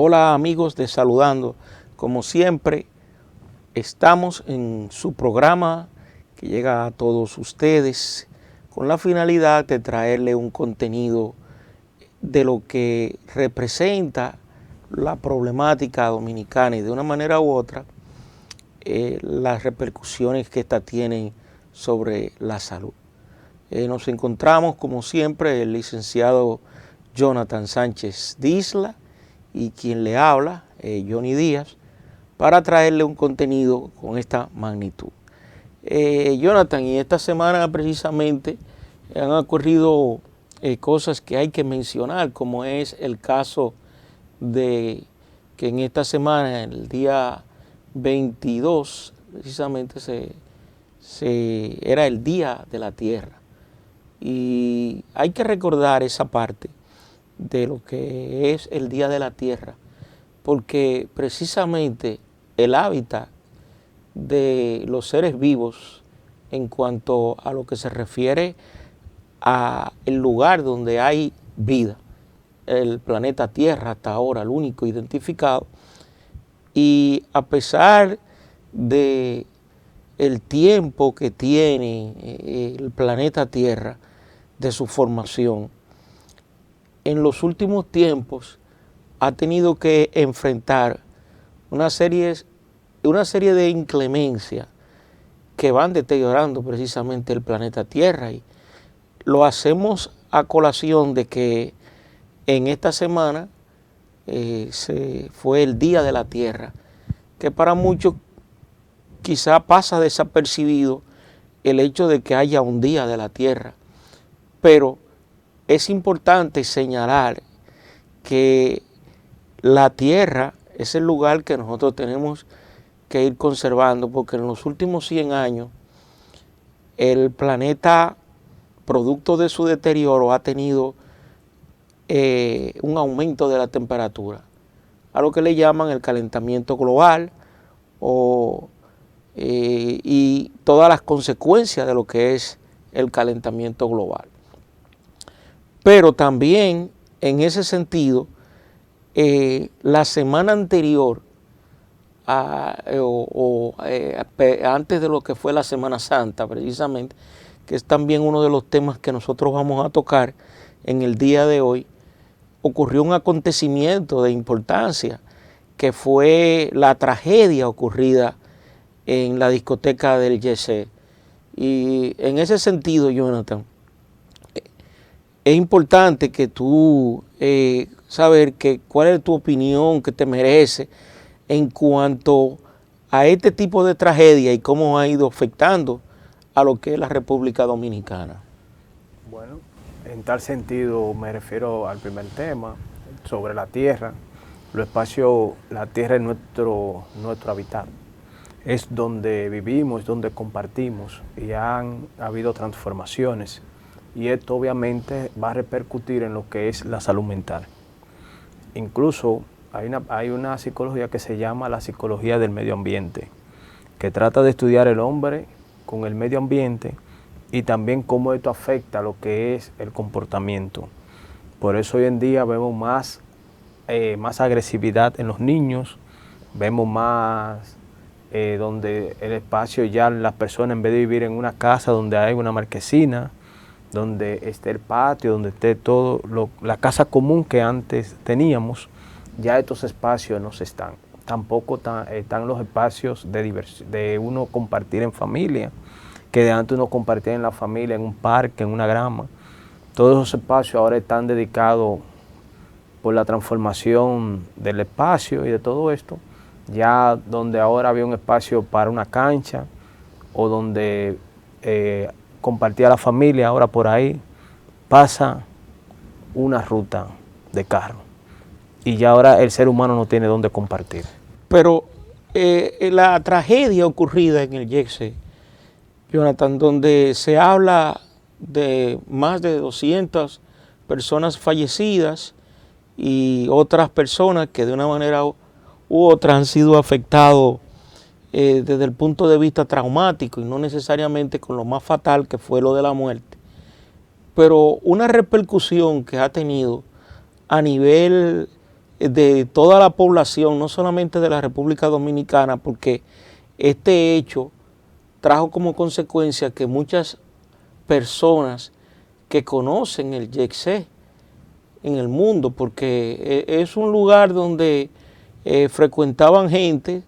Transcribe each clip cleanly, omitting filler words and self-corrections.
Hola amigos de Saludando, como siempre estamos en su programa que llega a todos ustedes con la finalidad de traerle un contenido de lo que representa la problemática dominicana y de una manera u otra las repercusiones que ésta tiene sobre la salud. Nos encontramos como siempre el licenciado Jonathan Sánchez Disla y quien le habla, Johnny Díaz, para traerle un contenido con esta magnitud. Jonathan, y esta semana precisamente han ocurrido cosas que hay que mencionar, como es el caso de que en esta semana, el día 22, precisamente era el Día de la Tierra. Y hay que recordar esa parte de lo que es el Día de la Tierra, porque precisamente el hábitat de los seres vivos en cuanto a lo que se refiere a el lugar donde hay vida, el planeta Tierra hasta ahora, el único identificado, y a pesar de el tiempo que tiene el planeta Tierra de su formación, en los últimos tiempos ha tenido que enfrentar una serie de inclemencias que van deteriorando precisamente el planeta Tierra, y lo hacemos a colación de que en esta semana fue el Día de la Tierra, que para muchos quizá pasa desapercibido el hecho de que haya un Día de la Tierra, pero es importante señalar que la Tierra es el lugar que nosotros tenemos que ir conservando, porque en los últimos 100 años el planeta, producto de su deterioro, ha tenido un aumento de la temperatura, a lo que le llaman el calentamiento global y todas las consecuencias de lo que es el calentamiento global. Pero también en ese sentido, la semana anterior, antes de lo que fue la Semana Santa precisamente, que es también uno de los temas que nosotros vamos a tocar en el día de hoy, ocurrió un acontecimiento de importancia que fue la tragedia ocurrida en la discoteca del Yesé. Y en ese sentido, Jonathan, es importante que tú saber cuál es tu opinión que te merece en cuanto a este tipo de tragedia y cómo ha ido afectando a lo que es la República Dominicana. Bueno, en tal sentido me refiero al primer tema, sobre la tierra. Los espacios, la tierra es nuestro hábitat. Es donde vivimos, donde compartimos, y han habido transformaciones. Y esto obviamente va a repercutir en lo que es la salud mental. Incluso hay una psicología que se llama la psicología del medio ambiente, que trata de estudiar el hombre con el medio ambiente y también cómo esto afecta a lo que es el comportamiento. Por eso hoy en día vemos más agresividad en los niños, vemos más donde el espacio, ya las personas, en vez de vivir en una casa donde hay una marquesina, donde esté el patio, donde esté todo, la casa común que antes teníamos, ya estos espacios no se están. Tampoco están los espacios de uno compartir en familia, que de antes uno compartía en la familia, en un parque, en una grama. Todos esos espacios ahora están dedicados por la transformación del espacio y de todo esto, ya donde ahora había un espacio para una cancha o donde compartía la familia, ahora por ahí pasa una ruta de carro y ya ahora el ser humano no tiene dónde compartir. Pero la tragedia ocurrida en el Yesé, Jonathan, donde se habla de más de 200 personas fallecidas y otras personas que de una manera u otra han sido afectados desde el punto de vista traumático, y no necesariamente con lo más fatal que fue lo de la muerte, pero una repercusión que ha tenido a nivel de toda la población, no solamente de la República Dominicana, porque este hecho trajo como consecuencia que muchas personas que conocen el YECSE en el mundo, porque es un lugar donde frecuentaban gente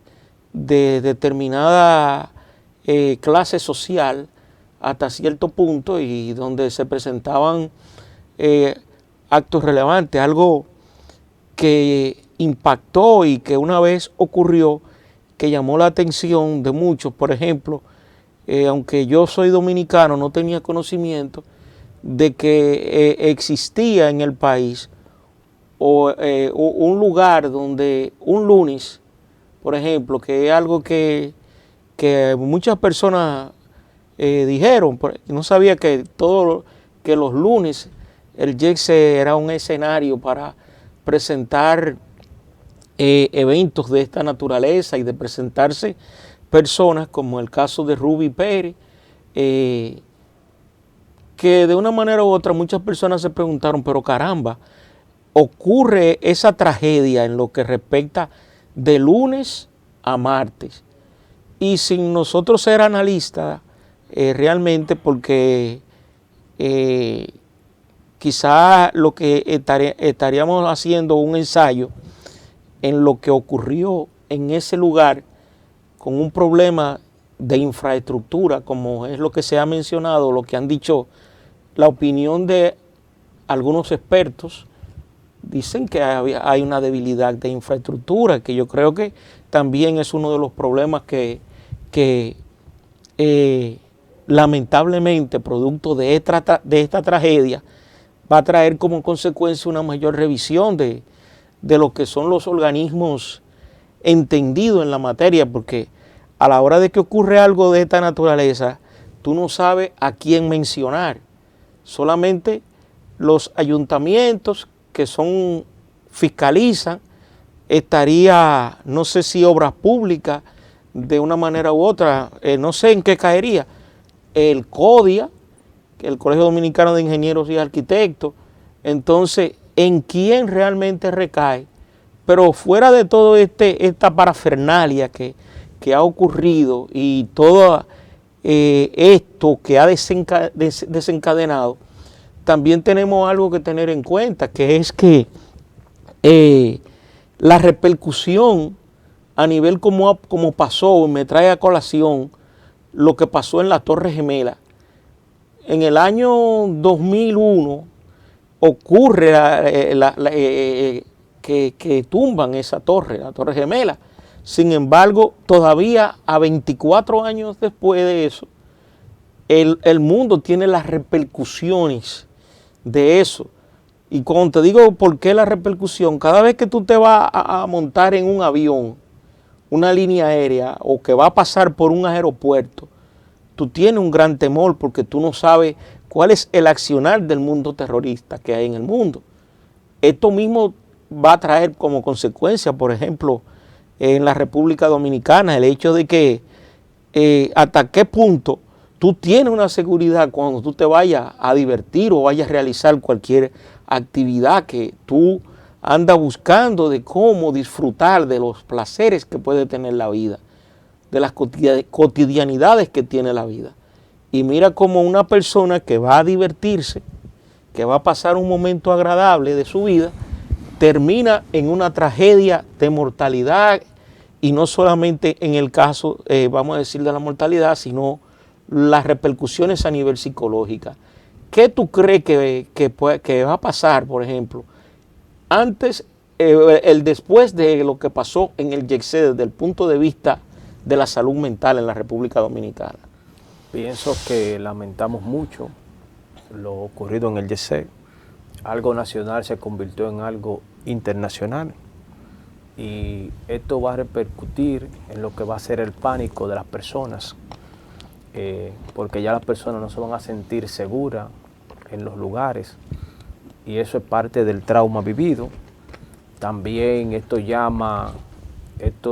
de determinada clase social hasta cierto punto y donde se presentaban actos relevantes, algo que impactó y que una vez ocurrió, que llamó la atención de muchos. Por ejemplo, aunque yo soy dominicano, no tenía conocimiento de que existía en el país un lugar donde un lunes, por ejemplo, que es algo que muchas personas dijeron, no sabía que los lunes el YECSE era un escenario para presentar eventos de esta naturaleza y de presentarse personas como el caso de Ruby Pérez, que de una manera u otra muchas personas se preguntaron, pero caramba, ocurre esa tragedia en lo que respecta de lunes a martes. Y sin nosotros ser analistas, realmente, porque quizá lo que estaríamos haciendo un ensayo en lo que ocurrió en ese lugar con un problema de infraestructura, como es lo que se ha mencionado, lo que han dicho, la opinión de algunos expertos, dicen que hay una debilidad de infraestructura, que yo creo que también es uno de los problemas que lamentablemente, producto de esta tragedia, va a traer como consecuencia una mayor revisión de lo que son los organismos entendidos en la materia, porque a la hora de que ocurre algo de esta naturaleza, tú no sabes a quién mencionar. Solamente los ayuntamientos que fiscalizan, estaría, no sé si obras públicas, de una manera u otra, no sé en qué caería, el CODIA, el Colegio Dominicano de Ingenieros y Arquitectos. Entonces, ¿en quién realmente recae? Pero fuera de todo esta parafernalia que ha ocurrido y todo esto que ha desencadenado, también tenemos algo que tener en cuenta, que es que la repercusión a nivel como pasó, me trae a colación lo que pasó en la Torre Gemela. En el año 2001 ocurre que tumban esa torre, la Torre Gemela. Sin embargo, todavía a 24 años después de eso, el mundo tiene las repercusiones de eso. Y cuando te digo por qué la repercusión, cada vez que tú te vas a montar en un avión, una línea aérea, o que va a pasar por un aeropuerto, tú tienes un gran temor porque tú no sabes cuál es el accionar del mundo terrorista que hay en el mundo. Esto mismo va a traer como consecuencia, por ejemplo, en la República Dominicana, el hecho de que hasta qué punto tú tienes una seguridad cuando tú te vayas a divertir o vayas a realizar cualquier actividad que tú andas buscando de cómo disfrutar de los placeres que puede tener la vida, de las cotidianidades que tiene la vida. Y mira cómo una persona que va a divertirse, que va a pasar un momento agradable de su vida, termina en una tragedia de mortalidad, y no solamente en el caso, vamos a decir, de la mortalidad, sino las repercusiones a nivel psicológico. ¿Qué tú crees que va a pasar, por ejemplo, antes, el después de lo que pasó en el YECSE desde el punto de vista de la salud mental en la República Dominicana? Pienso que lamentamos mucho lo ocurrido en el YECSE. Algo nacional se convirtió en algo internacional y esto va a repercutir en lo que va a ser el pánico de las personas, porque ya las personas no se van a sentir seguras en los lugares y eso es parte del trauma vivido. También esto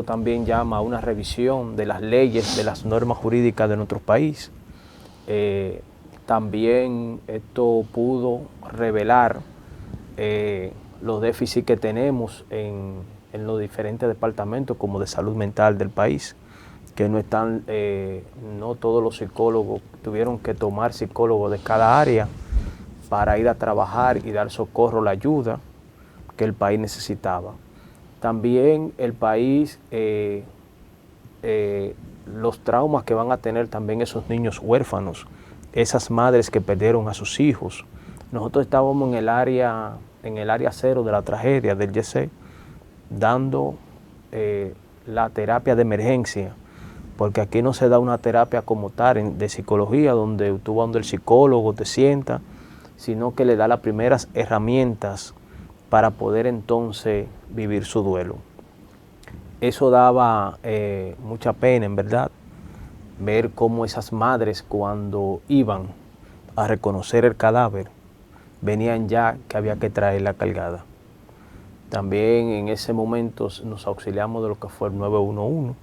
también llama a una revisión de las leyes, de las normas jurídicas de nuestro país. También esto pudo revelar los déficits que tenemos en los diferentes departamentos como de salud mental del país, que no están, no todos los psicólogos tuvieron que tomar psicólogos de cada área para ir a trabajar y dar socorro, la ayuda que el país necesitaba. También el país, los traumas que van a tener también esos niños huérfanos, esas madres que perdieron a sus hijos. Nosotros estábamos en el área cero de la tragedia del YC, dando la terapia de emergencia, porque aquí no se da una terapia como tal de psicología, donde tú vas donde el psicólogo te sienta, sino que le da las primeras herramientas para poder entonces vivir su duelo. Eso daba mucha pena, en verdad, ver cómo esas madres, cuando iban a reconocer el cadáver, venían ya que había que traerla cargada. También en ese momento nos auxiliamos de lo que fue el 911,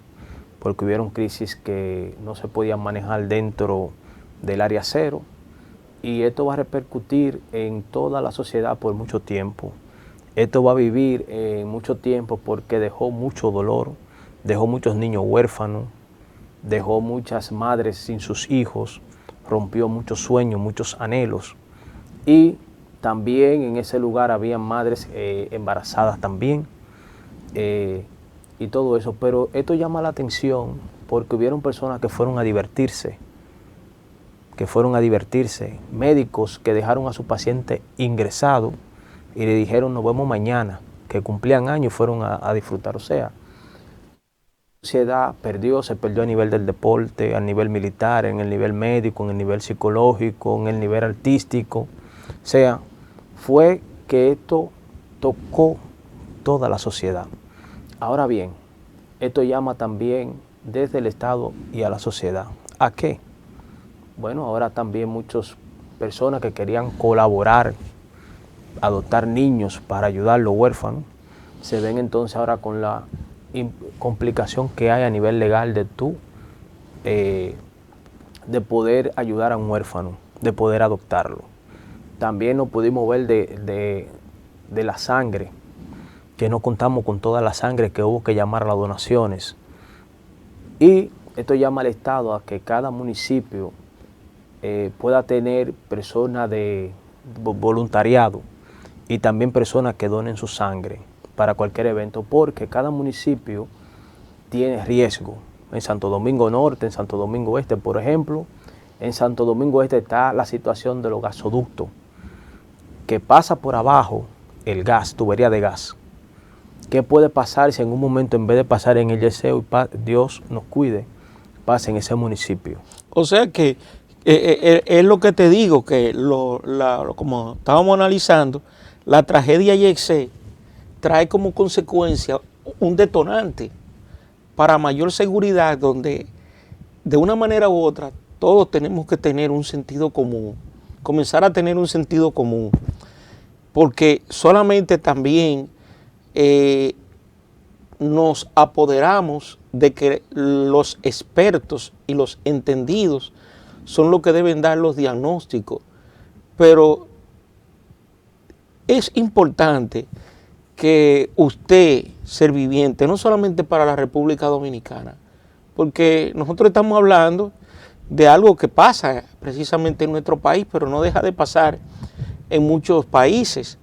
porque hubieron crisis que no se podían manejar dentro del área cero, y esto va a repercutir en toda la sociedad por mucho tiempo. Esto va a vivir mucho tiempo porque dejó mucho dolor, dejó muchos niños huérfanos, dejó muchas madres sin sus hijos, rompió muchos sueños, muchos anhelos. Y también en ese lugar había madres embarazadas también, y todo eso. Pero esto llama la atención porque hubieron personas que fueron a divertirse, médicos que dejaron a su paciente ingresado y le dijeron nos vemos mañana, que cumplían años y fueron a disfrutar. O sea, la sociedad se perdió a nivel del deporte, a nivel militar, en el nivel médico, en el nivel psicológico, en el nivel artístico. O sea, fue que esto tocó toda la sociedad. Ahora bien, esto llama también desde el Estado y a la sociedad. ¿A qué? Bueno, ahora también muchas personas que querían colaborar, adoptar niños para ayudar a los huérfanos, se ven entonces ahora con la complicación que hay a nivel legal de poder ayudar a un huérfano, de poder adoptarlo. También nos pudimos ver de la sangre, que no contamos con toda la sangre, que hubo que llamar a las donaciones. Y esto llama al Estado a que cada municipio pueda tener personas de voluntariado y también personas que donen su sangre para cualquier evento, porque cada municipio tiene riesgo. En Santo Domingo Norte, en Santo Domingo Este, por ejemplo, en Santo Domingo Este está la situación de los gasoductos, que pasa por abajo el gas, tubería de gas. ¿Qué puede pasar si en un momento, en vez de pasar en el Yeseo, Dios nos cuide, pasa en ese municipio? O sea que es lo que te digo, que como estábamos analizando, la tragedia Yesé trae como consecuencia un detonante para mayor seguridad, donde de una manera u otra todos tenemos que tener un sentido común, comenzar a tener un sentido común, porque solamente también nos apoderamos de que los expertos y los entendidos son los que deben dar los diagnósticos, pero es importante que usted, ser viviente, no solamente para la República Dominicana, porque nosotros estamos hablando de algo que pasa precisamente en nuestro país, pero no deja de pasar en muchos países.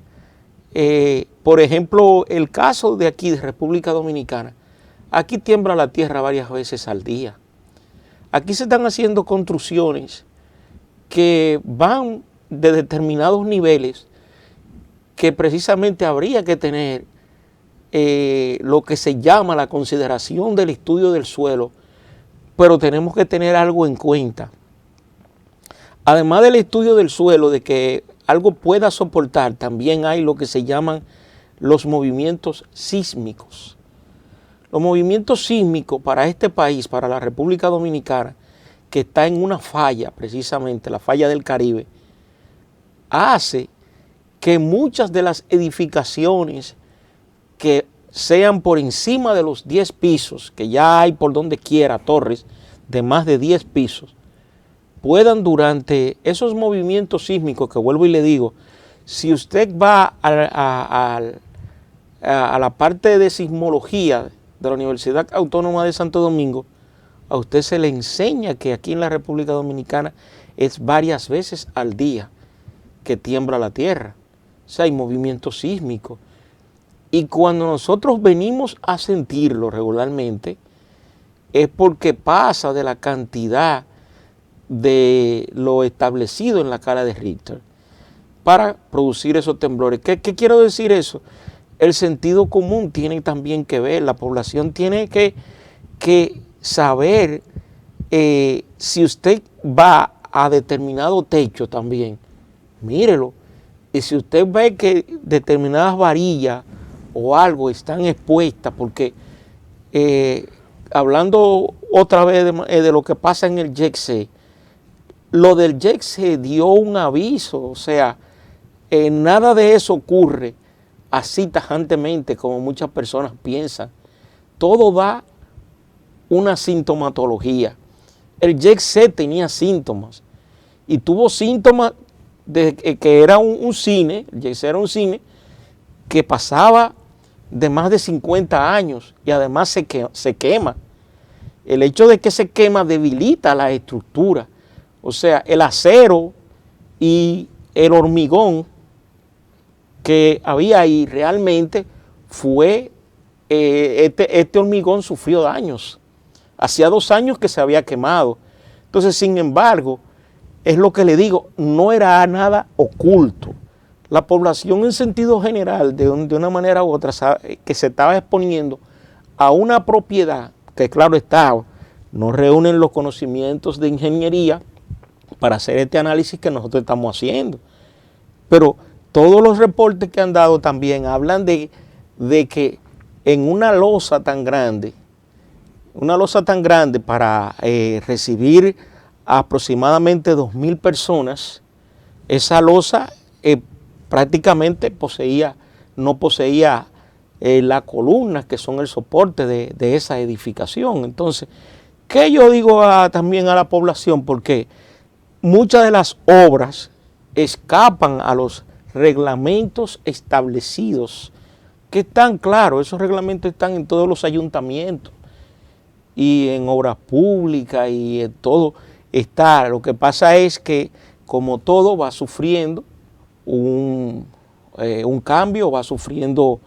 Por ejemplo, el caso de aquí, de República Dominicana, aquí tiembla la tierra varias veces al día. Aquí se están haciendo construcciones que van de determinados niveles, que precisamente habría que tener lo que se llama la consideración del estudio del suelo, pero tenemos que tener algo en cuenta. Además del estudio del suelo, de que algo pueda soportar, también hay lo que se llaman los movimientos sísmicos. Los movimientos sísmicos para este país, para la República Dominicana, que está en una falla, precisamente la falla del Caribe, hace que muchas de las edificaciones que sean por encima de los 10 pisos, que ya hay por donde quiera torres de más de 10 pisos, puedan durante esos movimientos sísmicos, que vuelvo y le digo, Si usted va a la parte de sismología de la Universidad Autónoma de Santo Domingo, a usted se le enseña que aquí en la República Dominicana es varias veces al día que tiembla la tierra. O sea, hay movimiento sísmico. Y cuando nosotros venimos a sentirlo regularmente, es porque pasa de la cantidad de lo establecido en la escala de Richter para producir esos temblores. ¿Qué quiero decir eso? El sentido común tiene también que ver, la población tiene que saber si usted va a determinado techo también, mírelo, y si usted ve que determinadas varillas o algo están expuestas, porque hablando otra vez de lo que pasa en el YECSE, lo del YECSE dio un aviso, o sea, nada de eso ocurre así tajantemente como muchas personas piensan. Todo da una sintomatología. El YECSE tenía síntomas y tuvo síntomas de que era un cine, el YECSE era un cine que pasaba de más de 50 años y además se quema. El hecho de que se quema debilita la estructura, o sea, el acero y el hormigón que había ahí realmente fue, este hormigón sufrió daños. Hacía 2 años que se había quemado. Entonces, sin embargo, es lo que le digo, no era nada oculto. La población en sentido general, de una manera u otra, sabe que se estaba exponiendo a una propiedad que, claro está, no reúnen los conocimientos de ingeniería para hacer este análisis que nosotros estamos haciendo. Pero todos los reportes que han dado también hablan de que en una losa tan grande para recibir aproximadamente 2.000 personas, esa losa prácticamente no poseía las columnas que son el soporte de esa edificación. Entonces, ¿qué yo digo también a la población? Porque muchas de las obras escapan a los reglamentos establecidos, que están claros, esos reglamentos están en todos los ayuntamientos y en obras públicas y en todo está. Lo que pasa es que, como todo, va sufriendo un cambio, va sufriendo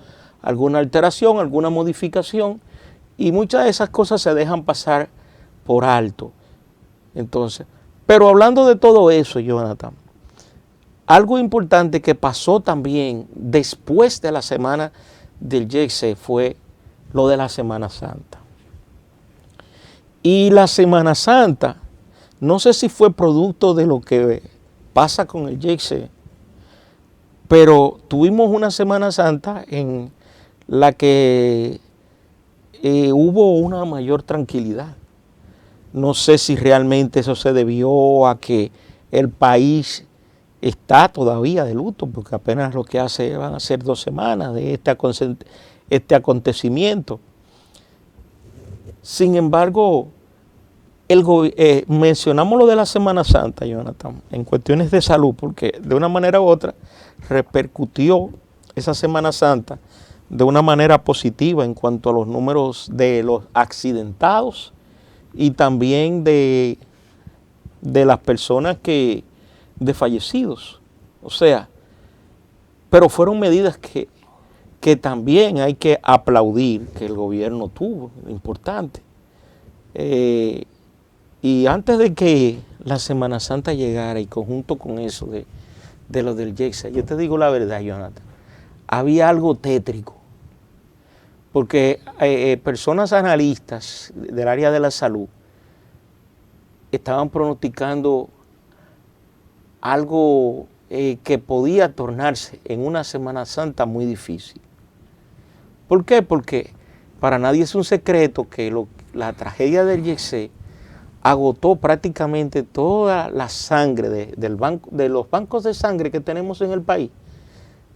alguna alteración, alguna modificación, y muchas de esas cosas se dejan pasar por alto. Entonces, pero hablando de todo eso, Jonathan, algo importante que pasó también después de la semana del YECSE fue lo de la Semana Santa. Y la Semana Santa, no sé si fue producto de lo que pasa con el YECSE, pero tuvimos una Semana Santa en la que hubo una mayor tranquilidad. No sé si realmente eso se debió a que el país está todavía de luto, porque apenas lo que van a ser 2 semanas de este acontecimiento. Sin embargo, mencionamos lo de la Semana Santa, Jonathan, en cuestiones de salud, porque de una manera u otra repercutió esa Semana Santa de una manera positiva en cuanto a los números de los accidentados y también de las personas de fallecidos. O sea, pero fueron medidas que también hay que aplaudir que el gobierno tuvo, importante. Y antes de que la Semana Santa llegara y conjunto con eso de lo del YECSE, yo te digo la verdad, Jonathan, había algo tétrico, porque personas analistas del área de la salud estaban pronosticando algo que podía tornarse en una Semana Santa muy difícil. ¿Por qué? Porque para nadie es un secreto que la tragedia del YECSE agotó prácticamente toda la sangre de los bancos de sangre que tenemos en el país.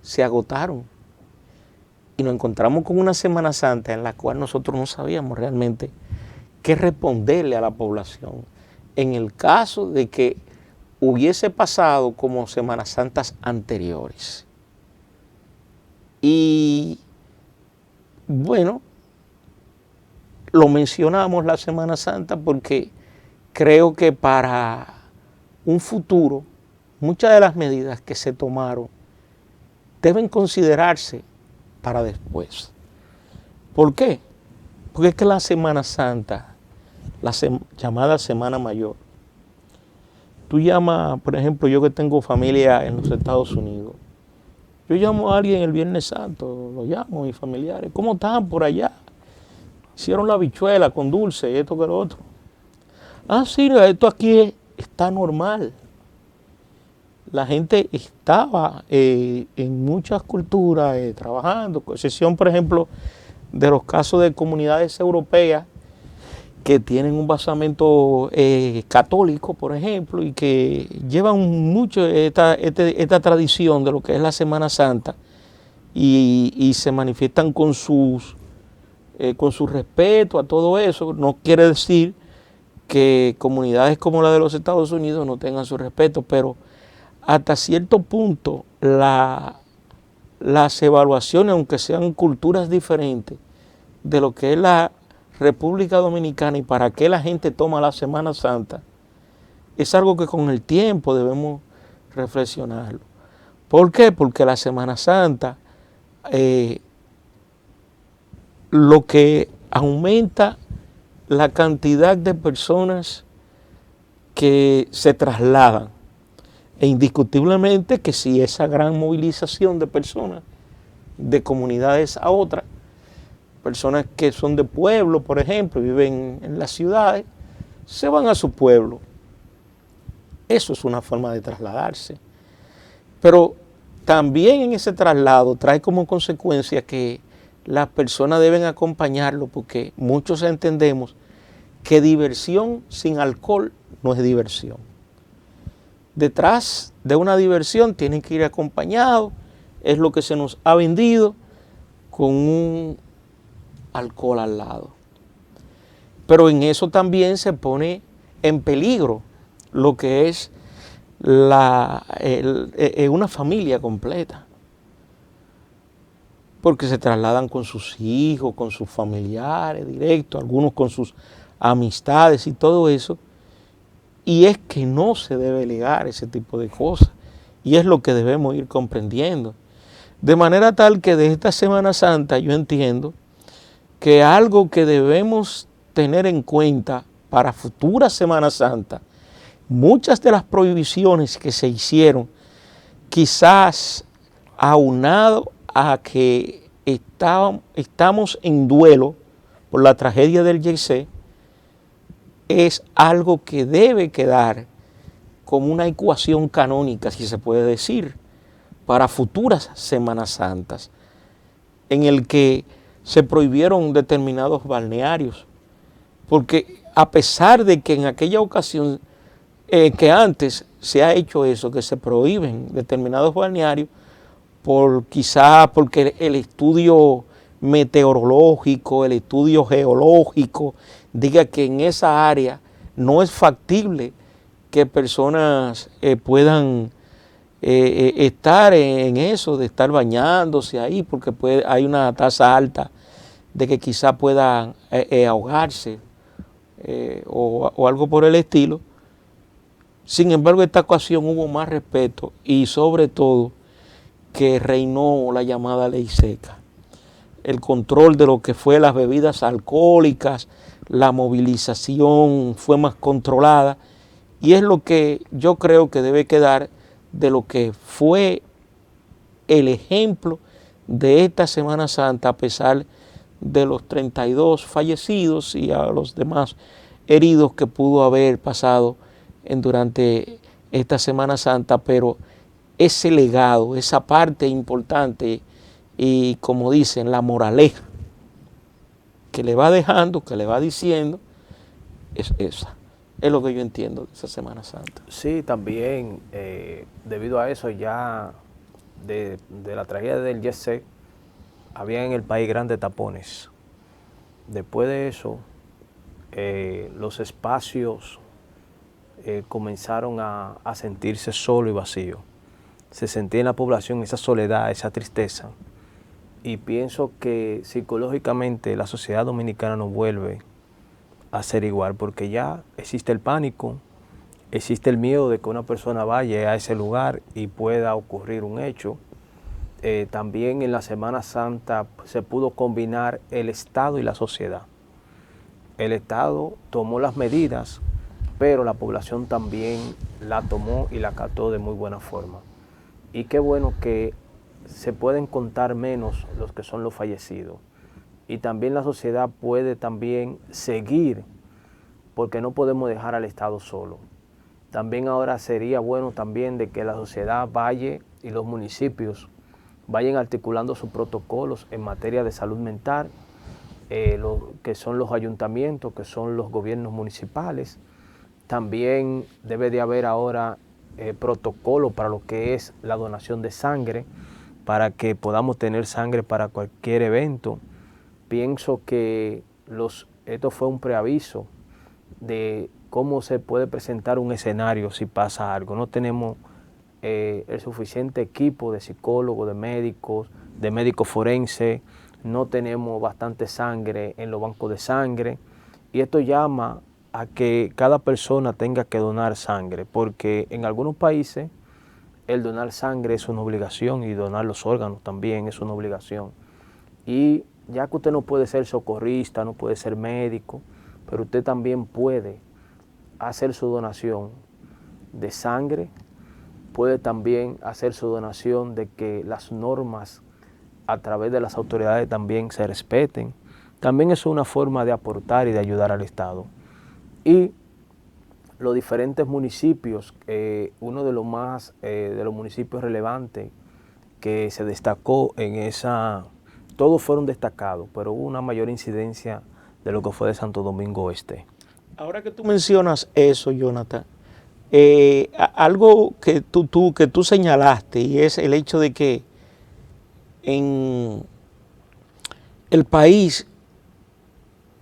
Se agotaron. Y nos encontramos con una Semana Santa en la cual nosotros no sabíamos realmente qué responderle a la población en el caso de que hubiese pasado como Semanas Santas anteriores. Y bueno, lo mencionamos la Semana Santa porque creo que para un futuro muchas de las medidas que se tomaron deben considerarse para después. ¿Por qué? Porque es que la Semana Santa, llamada Semana Mayor, tú llamas, por ejemplo, yo que tengo familia en los Estados Unidos, yo llamo a alguien el Viernes Santo, lo llamo, mis familiares, ¿cómo están por allá? Hicieron la habichuela con dulce, esto que lo otro. Ah, sí, esto aquí está normal. La gente estaba en muchas culturas trabajando, con excepción, por ejemplo, de los casos de comunidades europeas que tienen un basamento católico, por ejemplo, y que llevan mucho esta tradición de lo que es la Semana Santa y se manifiestan con su respeto a todo eso. No quiere decir que comunidades como la de los Estados Unidos no tengan su respeto, pero hasta cierto punto las evaluaciones, aunque sean culturas diferentes, de lo que es la República Dominicana y para qué la gente toma la Semana Santa, es algo que con el tiempo debemos reflexionarlo. ¿Por qué? Porque la Semana Santa lo que aumenta la cantidad de personas que se trasladan. E indiscutiblemente que si esa gran movilización de personas, de comunidades a otras, personas que son de pueblo, por ejemplo, viven en las ciudades, se van a su pueblo. Eso es una forma de trasladarse. Pero también en ese traslado trae como consecuencia que las personas deben acompañarlo, porque muchos entendemos que diversión sin alcohol no es diversión. Detrás de una diversión tienen que ir acompañados, es lo que se nos ha vendido, con un alcohol al lado. Pero en eso también se pone en peligro lo que es una familia completa. Porque se trasladan con sus hijos, con sus familiares directos, algunos con sus amistades y todo eso. Y es que no se debe ligar ese tipo de cosas. Y es lo que debemos ir comprendiendo. De manera tal que de esta Semana Santa yo entiendo que algo que debemos tener en cuenta para futura Semana Santa, muchas de las prohibiciones que se hicieron, quizás aunado a que estamos en duelo por la tragedia del Yesé, es algo que debe quedar como una ecuación canónica, si se puede decir, para futuras Semanas Santas, en el que se prohibieron determinados balnearios, porque a pesar de que en aquella ocasión, que antes se ha hecho eso, que se prohíben determinados balnearios, quizá porque el estudio meteorológico, el estudio geológico, diga que en esa área no es factible que personas puedan estar en eso, de estar bañándose ahí, porque hay una tasa alta de que quizá puedan ahogarse o algo por el estilo. Sin embargo, en esta ocasión hubo más respeto y sobre todo que reinó la llamada ley seca. El control de lo que fue las bebidas alcohólicas, la movilización fue más controlada y es lo que yo creo que debe quedar de lo que fue el ejemplo de esta Semana Santa, a pesar de los 32 fallecidos y a los demás heridos que pudo haber pasado durante esta Semana Santa, pero ese legado, esa parte importante y, como dicen, la moraleja que le va dejando, que le va diciendo, es esa. Es lo que yo entiendo de esa Semana Santa. Sí, también debido a eso ya de la tragedia del Yesé, había en el país grandes tapones. Después de eso, los espacios comenzaron a sentirse solo y vacío. Se sentía en la población esa soledad, esa tristeza. Y pienso que psicológicamente la sociedad dominicana no vuelve a ser igual, porque ya existe el pánico, existe el miedo de que una persona vaya a ese lugar y pueda ocurrir un hecho. También en la Semana Santa se pudo combinar el Estado y la sociedad. El Estado tomó las medidas, pero la población también la tomó y la acató de muy buena forma. Y qué bueno que se pueden contar menos los que son los fallecidos. Y también la sociedad puede también seguir, porque no podemos dejar al Estado solo. También ahora sería bueno también de que la sociedad vaya y los municipios vayan articulando sus protocolos en materia de salud mental, que son los ayuntamientos, que son los gobiernos municipales. También debe de haber ahora protocolo para lo que es la donación de sangre, para que podamos tener sangre para cualquier evento. Pienso que esto fue un preaviso de cómo se puede presentar un escenario si pasa algo. No tenemos el suficiente equipo de psicólogos, de médicos forenses, no tenemos bastante sangre en los bancos de sangre, y esto llama a que cada persona tenga que donar sangre, porque en algunos países el donar sangre es una obligación y donar los órganos también es una obligación. Y ya que usted no puede ser socorrista, no puede ser médico, pero usted también puede hacer su donación de sangre, puede también hacer su donación de que las normas a través de las autoridades también se respeten. También es una forma de aportar y de ayudar al Estado. Y los diferentes municipios, uno de los municipios relevantes que se destacó en esa, todos fueron destacados, pero hubo una mayor incidencia de lo que fue de Santo Domingo Este. Ahora que tú mencionas eso, Jonathan, algo que tú señalaste, y es el hecho de que en el país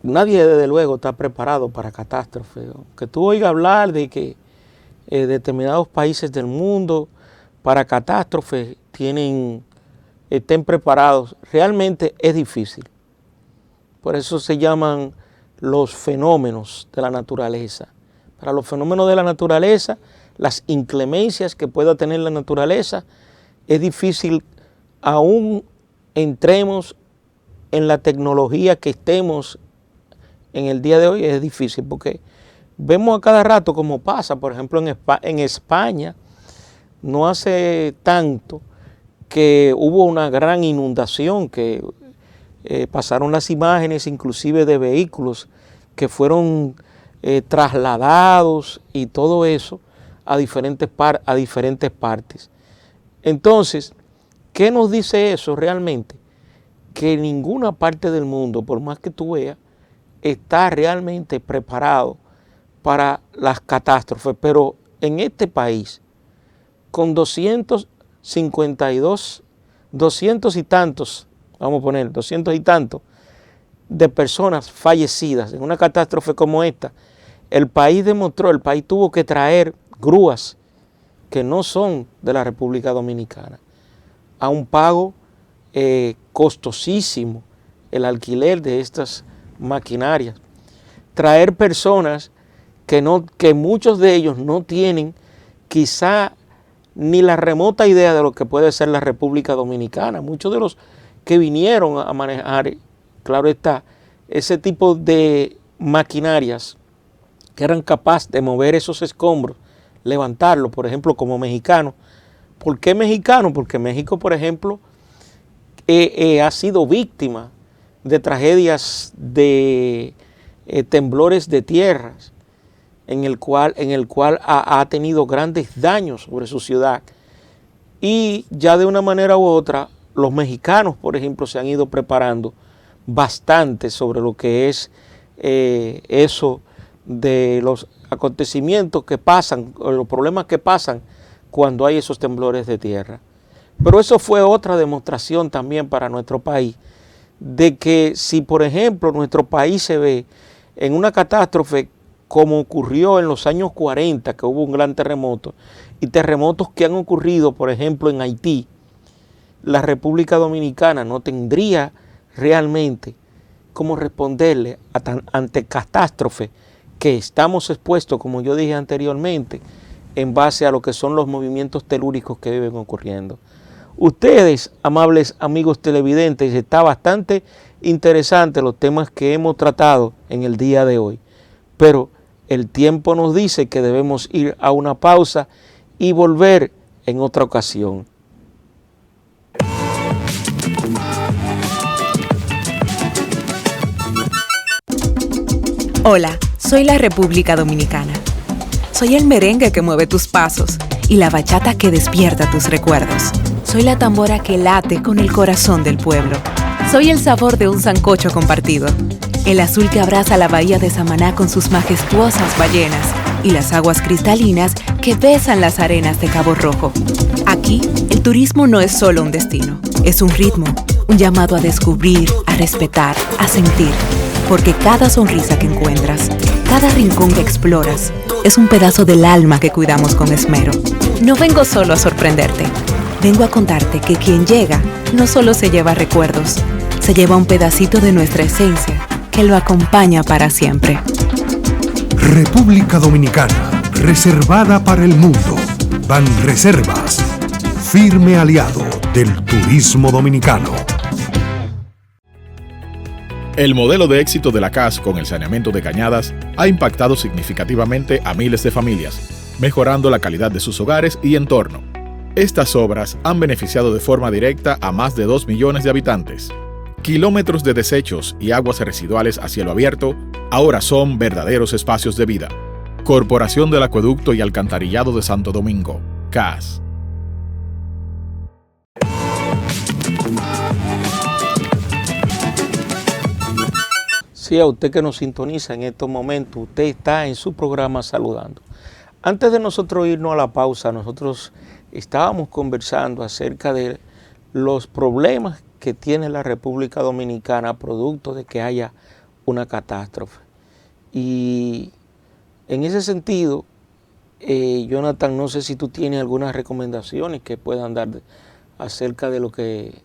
nadie desde luego está preparado para catástrofes. Que tú oigas hablar de que determinados países del mundo para catástrofes estén preparados, realmente es difícil. Por eso se llaman los fenómenos de la naturaleza. Para los fenómenos de la naturaleza, las inclemencias que pueda tener la naturaleza, es difícil, aún entremos en la tecnología que estemos en el día de hoy, es difícil, porque vemos a cada rato como pasa, por ejemplo, en España, no hace tanto que hubo una gran inundación, que pasaron las imágenes inclusive de vehículos que fueron trasladados y todo eso a diferentes partes. Entonces, ¿qué nos dice eso realmente? Que ninguna parte del mundo, por más que tú veas, está realmente preparado para las catástrofes, pero en este país, con 200 y tantos, vamos a poner 200 y tantos de personas fallecidas en una catástrofe como esta, el país tuvo que traer grúas que no son de la República Dominicana, a un pago costosísimo, el alquiler de estas maquinarias, traer personas que muchos de ellos no tienen quizá ni la remota idea de lo que puede ser la República Dominicana. Muchos de los que vinieron a manejar, claro está, ese tipo de maquinarias que eran capaces de mover esos escombros, levantarlos, por ejemplo, como mexicanos. ¿Por qué mexicanos? Porque México, por ejemplo, ha sido víctima de tragedias de temblores de tierras, en el cual ha tenido grandes daños sobre su ciudad. Y ya de una manera u otra, los mexicanos, por ejemplo, se han ido preparando bastante sobre lo que es eso de los acontecimientos que pasan, o los problemas que pasan cuando hay esos temblores de tierra. Pero eso fue otra demostración también para nuestro país, de que si, por ejemplo, nuestro país se ve en una catástrofe como ocurrió en los años 40, que hubo un gran terremoto, y terremotos que han ocurrido, por ejemplo, en Haití, la República Dominicana no tendría realmente cómo responderle ante catástrofes que estamos expuestos, como yo dije anteriormente, en base a lo que son los movimientos telúricos que viven ocurriendo. Ustedes, amables amigos televidentes, está bastante interesante los temas que hemos tratado en el día de hoy, pero el tiempo nos dice que debemos ir a una pausa y volver en otra ocasión. Hola, soy la República Dominicana. Soy el merengue que mueve tus pasos y la bachata que despierta tus recuerdos. Soy la tambora que late con el corazón del pueblo. Soy el sabor de un sancocho compartido, el azul que abraza la bahía de Samaná con sus majestuosas ballenas y las aguas cristalinas que besan las arenas de Cabo Rojo. Aquí, el turismo no es solo un destino, es un ritmo, un llamado a descubrir, a respetar, a sentir. Porque cada sonrisa que encuentras, cada rincón que exploras, es un pedazo del alma que cuidamos con esmero. No vengo solo a sorprenderte, vengo a contarte que quien llega no solo se lleva recuerdos, se lleva un pedacito de nuestra esencia que lo acompaña para siempre. República Dominicana, reservada para el mundo. Banreservas, firme aliado del turismo dominicano. El modelo de éxito de la CAS con el saneamiento de cañadas ha impactado significativamente a miles de familias, mejorando la calidad de sus hogares y entorno. Estas obras han beneficiado de forma directa a más de 2 millones de habitantes. Kilómetros de desechos y aguas residuales a cielo abierto ahora son verdaderos espacios de vida. Corporación del Acueducto y Alcantarillado de Santo Domingo, CAS. Sí, a usted que nos sintoniza en estos momentos, usted está en su programa Saludando. Antes de nosotros irnos a la pausa, nosotros estábamos conversando acerca de los problemas que tiene la República Dominicana producto de que haya una catástrofe. Y en ese sentido, Jonathan, no sé si tú tienes algunas recomendaciones que puedan dar acerca de lo que,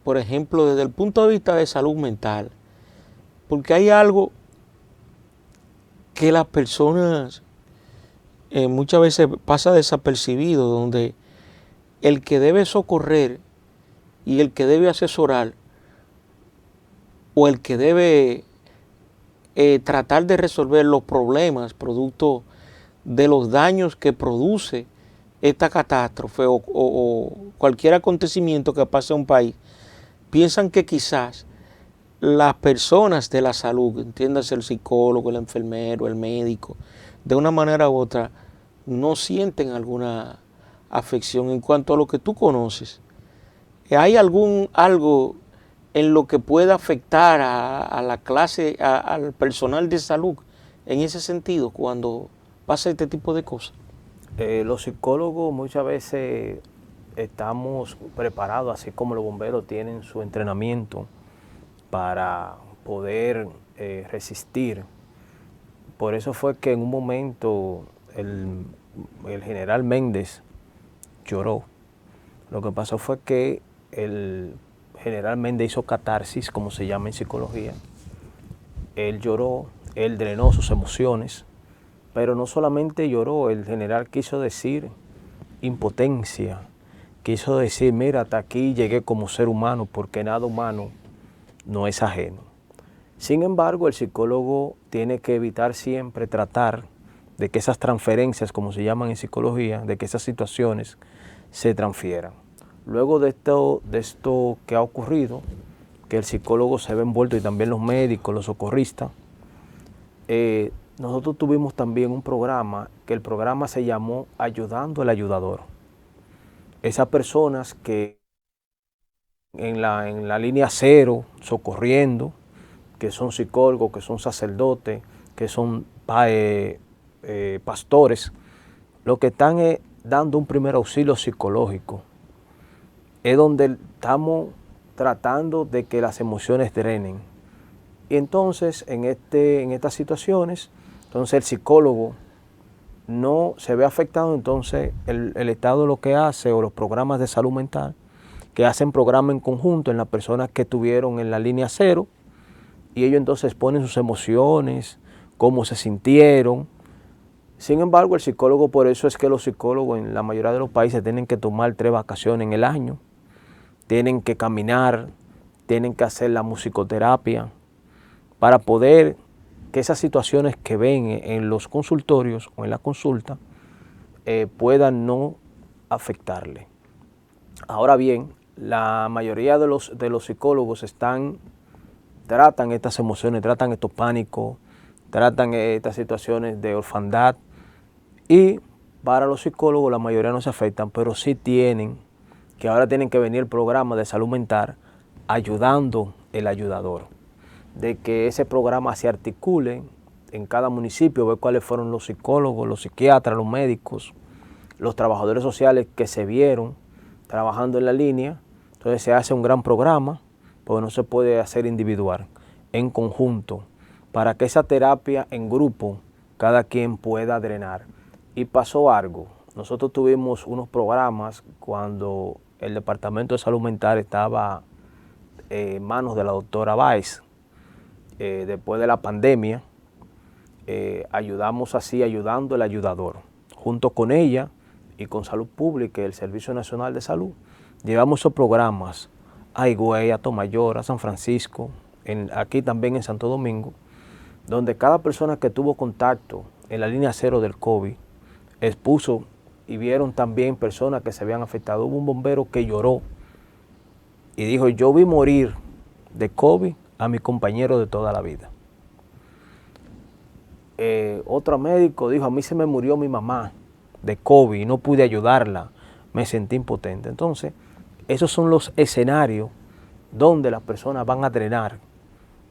por ejemplo, desde el punto de vista de salud mental, porque hay algo que las personas muchas veces pasa desapercibido, donde el que debe socorrer y el que debe asesorar o el que debe tratar de resolver los problemas producto de los daños que produce esta catástrofe o cualquier acontecimiento que pase a un país, piensan que quizás las personas de la salud, entiéndase el psicólogo, el enfermero, el médico, de una manera u otra, no sienten alguna afección en cuanto a lo que tú conoces. ¿Hay algo en lo que pueda afectar a la clase, al personal de salud en ese sentido cuando pasa este tipo de cosas? Los psicólogos muchas veces estamos preparados, así como los bomberos tienen su entrenamiento para poder resistir. Por eso fue que en un momento el general Méndez lloró. Lo que pasó fue que el general Méndez hizo catarsis, como se llama en psicología. Él lloró, él drenó sus emociones, pero no solamente lloró, el general quiso decir impotencia, quiso decir, mira, hasta aquí llegué como ser humano, porque nada humano no es ajeno. Sin embargo, el psicólogo tiene que evitar siempre tratar de que esas transferencias, como se llaman en psicología, de que esas situaciones se transfieran. Luego de esto que ha ocurrido, que el psicólogo se ve envuelto y también los médicos, los socorristas, nosotros tuvimos también un programa, que el programa se llamó Ayudando al Ayudador. Esas personas que en la línea cero, socorriendo, que son psicólogos, que son sacerdotes, que son pastores, lo que están es dando un primer auxilio psicológico. Es donde estamos tratando de que las emociones drenen Y entonces, en estas situaciones, entonces el psicólogo no se ve afectado, entonces el Estado lo que hace, o los programas de salud mental, que hacen programa en conjunto en las personas que estuvieron en la línea cero, y ellos entonces ponen sus emociones, cómo se sintieron. Sin embargo, el psicólogo, por eso es que los psicólogos en la mayoría de los países tienen que tomar 3 vacaciones en el año, tienen que caminar, tienen que hacer la musicoterapia, para poder que esas situaciones que ven en los consultorios o en la consulta puedan no afectarle. Ahora bien, la mayoría de los psicólogos tratan estas emociones, tratan estos pánicos, tratan estas situaciones de orfandad, y para los psicólogos la mayoría no se afectan, pero sí ahora tienen que venir el programa de salud mental ayudando el ayudador, de que ese programa se articule en cada municipio, ver cuáles fueron los psicólogos, los psiquiatras, los médicos, los trabajadores sociales que se vieron trabajando en la línea. Entonces se hace un gran programa, porque no se puede hacer individual, en conjunto, para que esa terapia en grupo cada quien pueda drenar. Y pasó algo. Nosotros tuvimos unos programas cuando el Departamento de Salud Mental estaba en manos de la doctora Báez. Después de la pandemia, ayudando el ayudador. Junto con ella y con Salud Pública y el Servicio Nacional de Salud, llevamos esos programas a Higüey, a Tomayor, a San Francisco, aquí también en Santo Domingo, donde cada persona que tuvo contacto en la línea cero del COVID expuso, y vieron también personas que se habían afectado. Hubo un bombero que lloró y dijo: yo vi morir de COVID a mi compañero de toda la vida. Otro médico dijo: a mí se me murió mi mamá de COVID y no pude ayudarla, me sentí impotente. Entonces, esos son los escenarios donde las personas van a drenar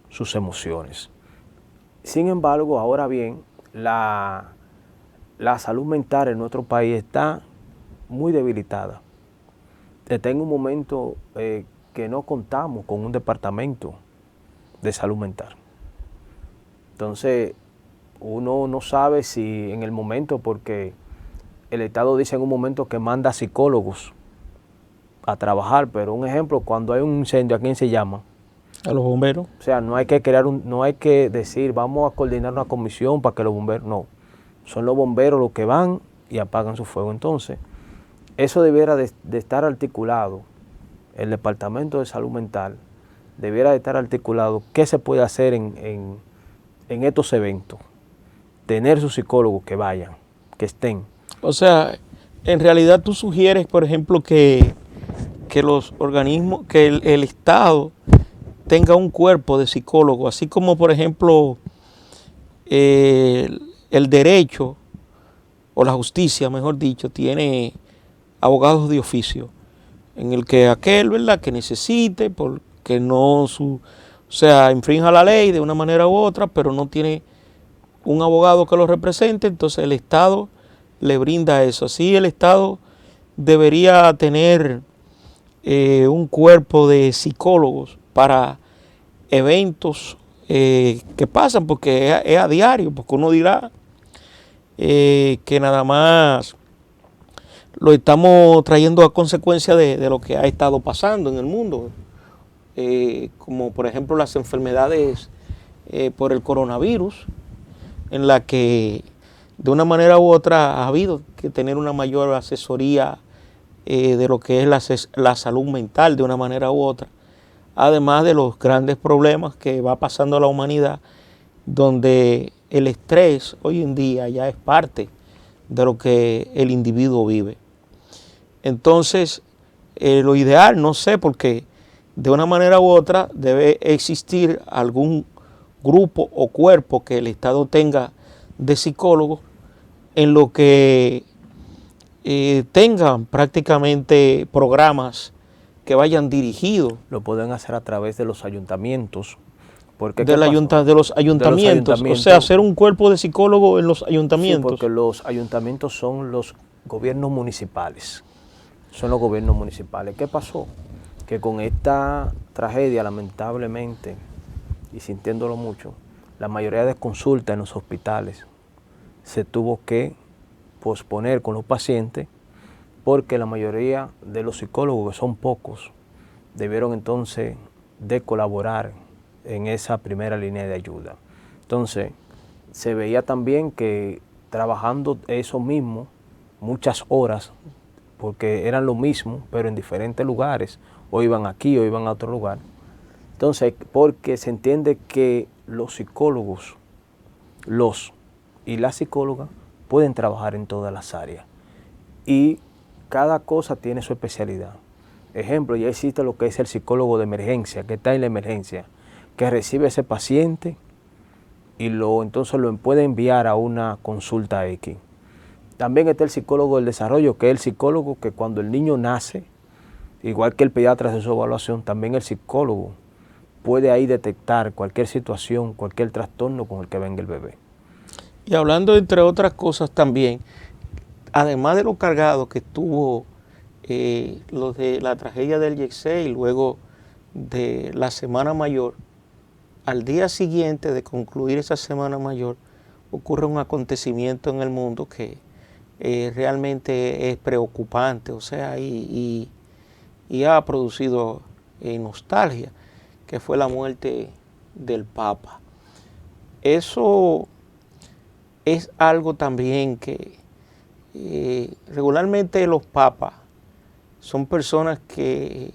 sus emociones. Sin embargo, ahora bien, la salud mental en nuestro país está muy debilitada. Está en un momento que no contamos con un departamento de salud mental. Entonces, uno no sabe si en el momento, porque el Estado dice en un momento que manda psicólogos a trabajar, pero un ejemplo, cuando hay un incendio, ¿a quién se llama? A los bomberos. O sea, no hay que decir vamos a coordinar una comisión para que los bomberos, no. Son los bomberos los que van y apagan su fuego. Entonces, eso debiera de estar articulado. El Departamento de Salud Mental debiera de estar articulado. ¿Qué se puede hacer en estos eventos? Tener sus psicólogos que vayan, que estén. O sea, en realidad tú sugieres, por ejemplo, que los organismos, que el Estado tenga un cuerpo de psicólogos, así como, por ejemplo, el derecho o la justicia, mejor dicho, tiene abogados de oficio, en el que aquel, ¿verdad?, que necesite, porque no infrinja la ley de una manera u otra, pero no tiene un abogado que lo represente, entonces el Estado le brinda eso. Así el Estado debería tener un cuerpo de psicólogos para eventos que pasan, porque es a diario, porque uno dirá que nada más lo estamos trayendo a consecuencia de lo que ha estado pasando en el mundo, como por ejemplo las enfermedades por el coronavirus, en la que de una manera u otra ha habido que tener una mayor asesoría de lo que es la salud mental de una manera u otra, además de los grandes problemas que va pasando la humanidad, donde el estrés hoy en día ya es parte de lo que el individuo vive. Entonces, lo ideal, no sé, porque de una manera u otra debe existir algún grupo o cuerpo que el Estado tenga de psicólogos, en lo que tengan prácticamente programas que vayan dirigidos. Lo pueden hacer a través de los ayuntamientos. Porque de los ayuntamientos, o sea, hacer un cuerpo de psicólogos en los ayuntamientos. Sí, porque los ayuntamientos son los gobiernos municipales. Son los gobiernos municipales. ¿Qué pasó? Que con esta tragedia, lamentablemente, y sintiéndolo mucho, la mayoría de consultas en los hospitales se tuvo que posponer con los pacientes porque la mayoría de los psicólogos, que son pocos, debieron entonces de colaborar en esa primera línea de ayuda. Entonces, se veía también que trabajando eso mismo, muchas horas, porque eran lo mismo, pero en diferentes lugares, o iban aquí o iban a otro lugar. Entonces, porque se entiende que los psicólogos y las psicólogas pueden trabajar en todas las áreas y cada cosa tiene su especialidad. Ejemplo, ya existe lo que es el psicólogo de emergencia, que está en la emergencia, que recibe a ese paciente y entonces lo puede enviar a una consulta X. También está el psicólogo del desarrollo, que es el psicólogo que cuando el niño nace, igual que el pediatra hace su evaluación, también el psicólogo puede ahí detectar cualquier situación, cualquier trastorno con el que venga el bebé. Y hablando entre otras cosas también, además de lo cargado que estuvo lo de la tragedia del Yexé y luego de la Semana Mayor, al día siguiente de concluir esa Semana Mayor ocurre un acontecimiento en el mundo que realmente es preocupante, o sea, y ha producido nostalgia, que fue la muerte del Papa. Eso es algo también que regularmente los papas son personas que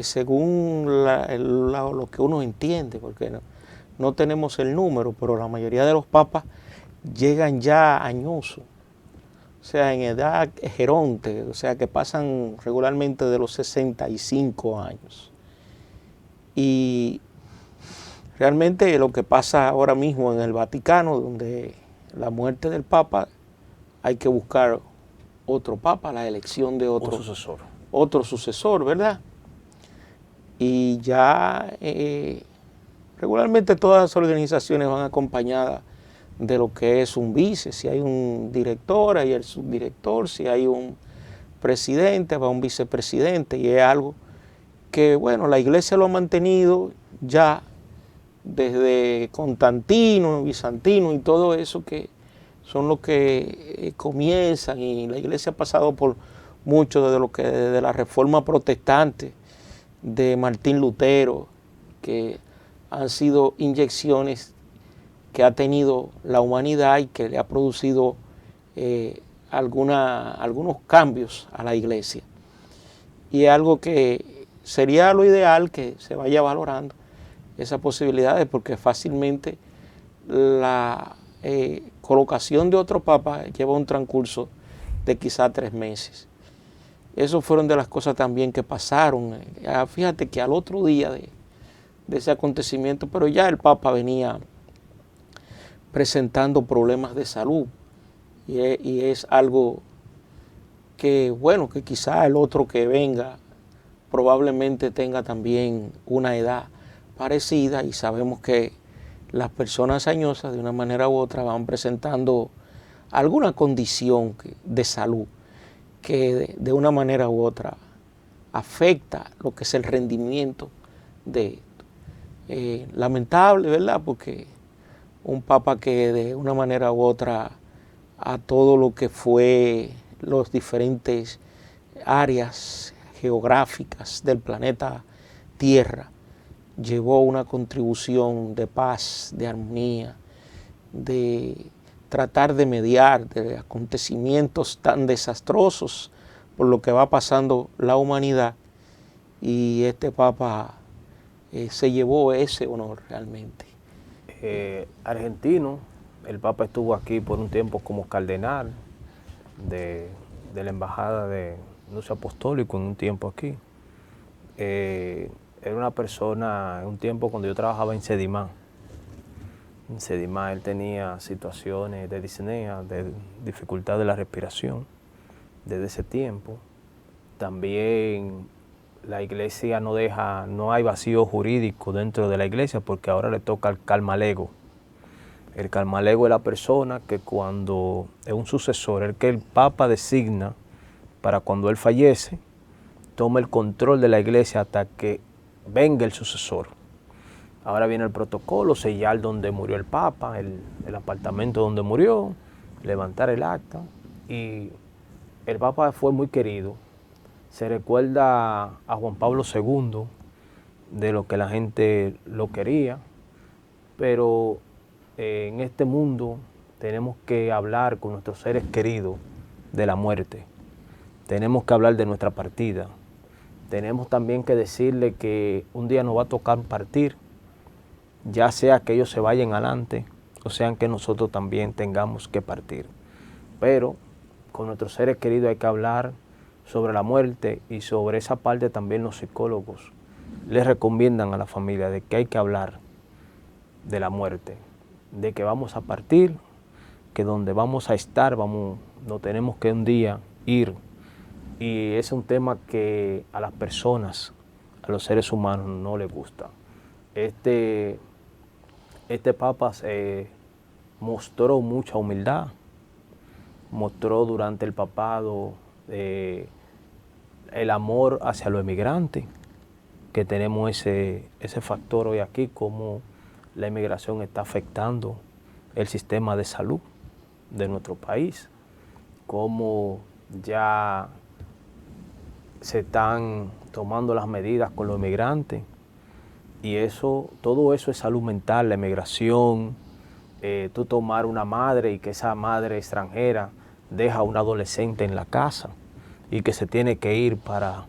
según lo que uno entiende, porque no tenemos el número, pero la mayoría de los papas llegan ya añosos, o sea, en edad geronte, o sea, que pasan regularmente de los 65 años. Y realmente lo que pasa ahora mismo en el Vaticano, donde la muerte del Papa, hay que buscar otro Papa, la elección de otro sucesor, ¿verdad? Y ya regularmente todas las organizaciones van acompañadas de lo que es un vice. Si hay un director, hay el subdirector. Si hay un presidente, va un vicepresidente. Y es algo que, bueno, la iglesia lo ha mantenido ya desde Constantino, Bizantino y todo eso, que son los que comienzan, y la iglesia ha pasado por mucho desde la reforma protestante de Martín Lutero, que han sido inyecciones que ha tenido la humanidad y que le ha producido algunos cambios a la iglesia. Y es algo que sería lo ideal que se vaya valorando esas posibilidades, porque fácilmente la colocación de otro papa lleva un transcurso de quizá 3 meses. Eso fueron de las cosas también que pasaron. Fíjate que al otro día de ese acontecimiento, pero ya el papa venía presentando problemas de salud, y es algo que, bueno, que quizá el otro que venga probablemente tenga también una edad parecida, y sabemos que las personas añosas de una manera u otra van presentando alguna condición de salud que de una manera u otra afecta lo que es el rendimiento de esto. Lamentable, ¿verdad? Porque un papa que de una manera u otra a todo lo que fue los diferentes áreas geográficas del planeta Tierra llevó una contribución de paz, de armonía, de tratar de mediar de acontecimientos tan desastrosos por lo que va pasando la humanidad, y este Papa se llevó ese honor realmente. Argentino, el Papa estuvo aquí por un tiempo como cardenal de la Embajada de Anuncio Apostólico en un tiempo aquí. Era una persona, en un tiempo cuando yo trabajaba en Sedimán. En Sedimán él tenía situaciones de disnea, de dificultad de la respiración desde ese tiempo. También la iglesia no hay vacío jurídico dentro de la iglesia, porque ahora le toca al carmalego. El carmalego es la persona que cuando es un sucesor, el que el Papa designa para cuando él fallece, toma el control de la iglesia hasta que venga el sucesor. Ahora viene el protocolo, sellar donde murió el Papa, el apartamento donde murió, levantar el acta. Y el Papa fue muy querido. Se recuerda a Juan Pablo II, de lo que la gente lo quería, pero en este mundo tenemos que hablar con nuestros seres queridos de la muerte. Tenemos que hablar de nuestra partida. Tenemos también que decirle que un día nos va a tocar partir, ya sea que ellos se vayan adelante, o sea que nosotros también tengamos que partir. Pero con nuestros seres queridos hay que hablar sobre la muerte, y sobre esa parte también los psicólogos les recomiendan a la familia de que hay que hablar de la muerte, de que vamos a partir, que donde vamos a estar, no tenemos que un día ir. Y es un tema que a las personas, a los seres humanos no les gusta. Este Papa mostró mucha humildad, mostró durante el papado el amor hacia los emigrantes, que tenemos ese factor hoy aquí, como la inmigración está afectando el sistema de salud de nuestro país, como ya se están tomando las medidas con los inmigrantes, y todo eso es salud mental, la inmigración, tú tomar una madre y que esa madre extranjera deja a un adolescente en la casa y que se tiene que ir para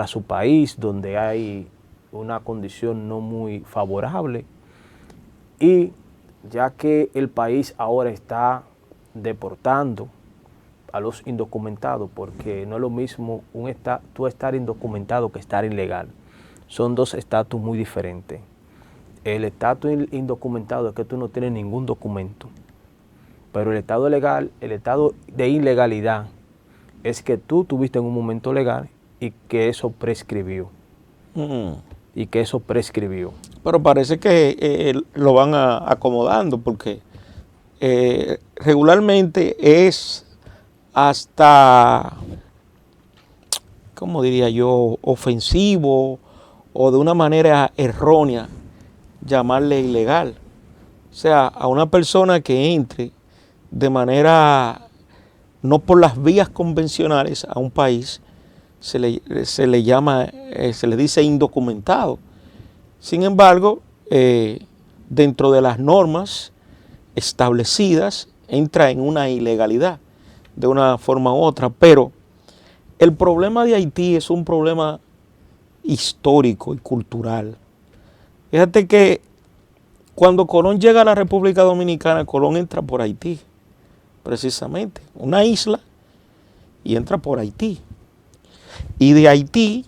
su país donde hay una condición no muy favorable, y ya que el país ahora está deportando a los indocumentados, porque no es lo mismo tú estar indocumentado que estar ilegal. Son dos estatus muy diferentes. El estatus indocumentado es que tú no tienes ningún documento, pero el estado legal, el estado de ilegalidad, es que tú tuviste en un momento legal y que eso prescribió. Y que eso prescribió. Pero parece que lo van acomodando, porque regularmente es hasta, ¿cómo diría yo?, ofensivo o de una manera errónea llamarle ilegal. O sea, a una persona que entre de manera, no por las vías convencionales a un país, se le llama, se le dice indocumentado. Sin embargo, dentro de las normas establecidas, entra en una ilegalidad de una forma u otra. Pero el problema de Haití es un problema histórico y cultural. Fíjate que cuando Colón llega a la República Dominicana, Colón entra por Haití, precisamente, una isla, y entra por Haití. Y de Haití,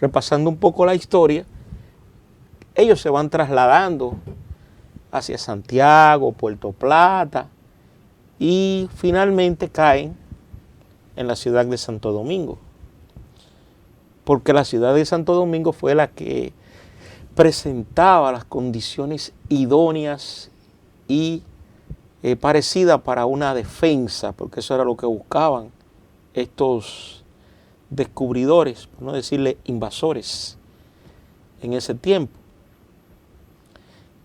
repasando un poco la historia, ellos se van trasladando hacia Santiago, Puerto Plata, y finalmente caen en la ciudad de Santo Domingo. Porque la ciudad de Santo Domingo fue la que presentaba las condiciones idóneas y parecidas para una defensa, porque eso era lo que buscaban estos descubridores, por no decirle invasores, en ese tiempo.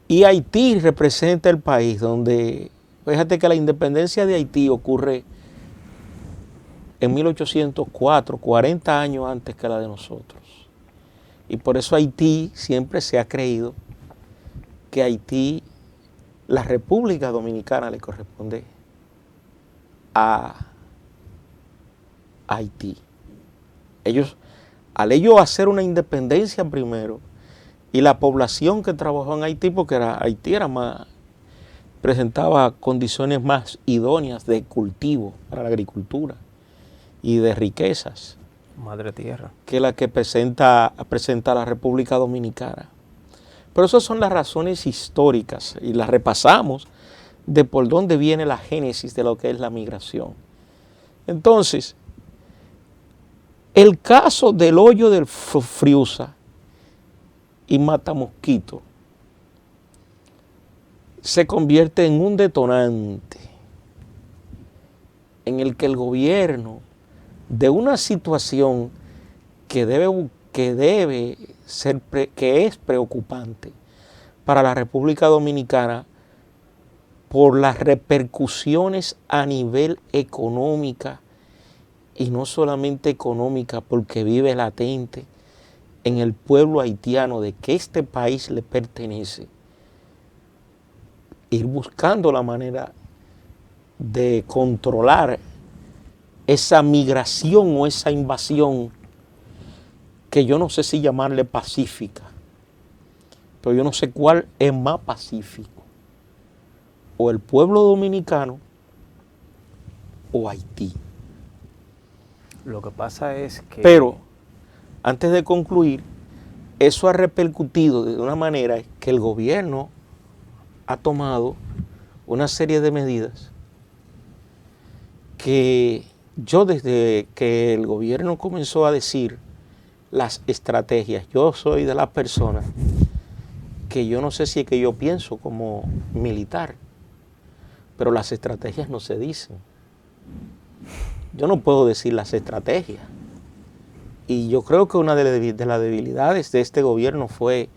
Y Haití representa el país donde, fíjate que la independencia de Haití ocurre en 1804, 40 años antes que la de nosotros. Y por eso Haití siempre se ha creído que Haití, la República Dominicana le corresponde a Haití. Al ellos hacer una independencia primero, y la población que trabajó en Haití, porque Haití presentaba condiciones más idóneas de cultivo para la agricultura y de riquezas, madre tierra, que la que presenta la República Dominicana. Pero esas son las razones históricas y las repasamos de por dónde viene la génesis de lo que es la migración. Entonces, el caso del hoyo del Friusa y Matamosquito se convierte en un detonante en el que el gobierno, de una situación que es preocupante, para la República Dominicana por las repercusiones a nivel económica, y no solamente económica, porque vive latente en el pueblo haitiano de que este país le pertenece, ir buscando la manera de controlar esa migración o esa invasión que yo no sé si llamarle pacífica, pero yo no sé cuál es más pacífico, o el pueblo dominicano o Haití. Lo que pasa es que... Pero, antes de concluir, eso ha repercutido de una manera que el gobierno ha tomado una serie de medidas que yo, desde que el gobierno comenzó a decir las estrategias, yo soy de las personas que yo no sé si es que yo pienso como militar, pero las estrategias no se dicen. Yo no puedo decir las estrategias. Y yo creo que una de las debilidades de este gobierno fue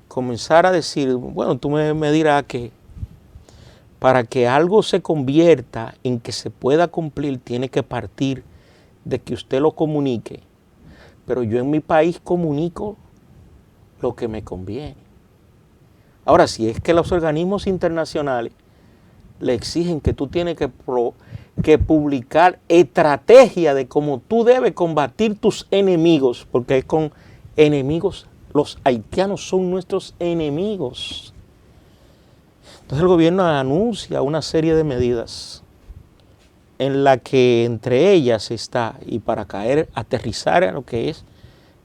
comenzar a decir, bueno, tú me dirás que para que algo se convierta en que se pueda cumplir, tiene que partir de que usted lo comunique. Pero yo en mi país comunico lo que me conviene. Ahora, si es que los organismos internacionales le exigen que tú tienes que publicar estrategia de cómo tú debes combatir tus enemigos, porque es con enemigos, los haitianos son nuestros enemigos. Entonces el gobierno anuncia una serie de medidas en la que entre ellas está, y para aterrizar a lo que es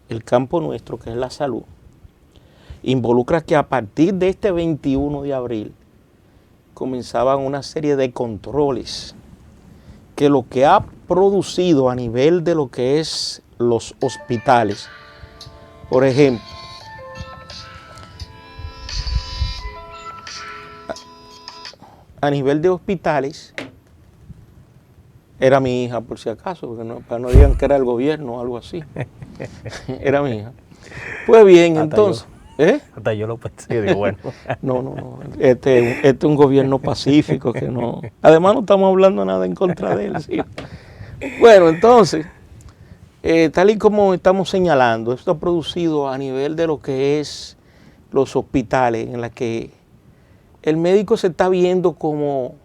el campo nuestro, que es la salud, involucra que a partir de este 21 de abril comenzaban una serie de controles que lo que ha producido a nivel de lo que es los hospitales, por ejemplo, a nivel de hospitales, era mi hija por si acaso, porque para no digan que era el gobierno o algo así, era mi hija. Pues bien, entonces... Hasta yo lo pensé, digo, bueno. No. Este es un gobierno pacífico que no... Además no estamos hablando nada en contra de él. ¿Sí? Bueno, entonces, tal y como estamos señalando, esto ha producido a nivel de lo que es los hospitales, en la que el médico se está viendo como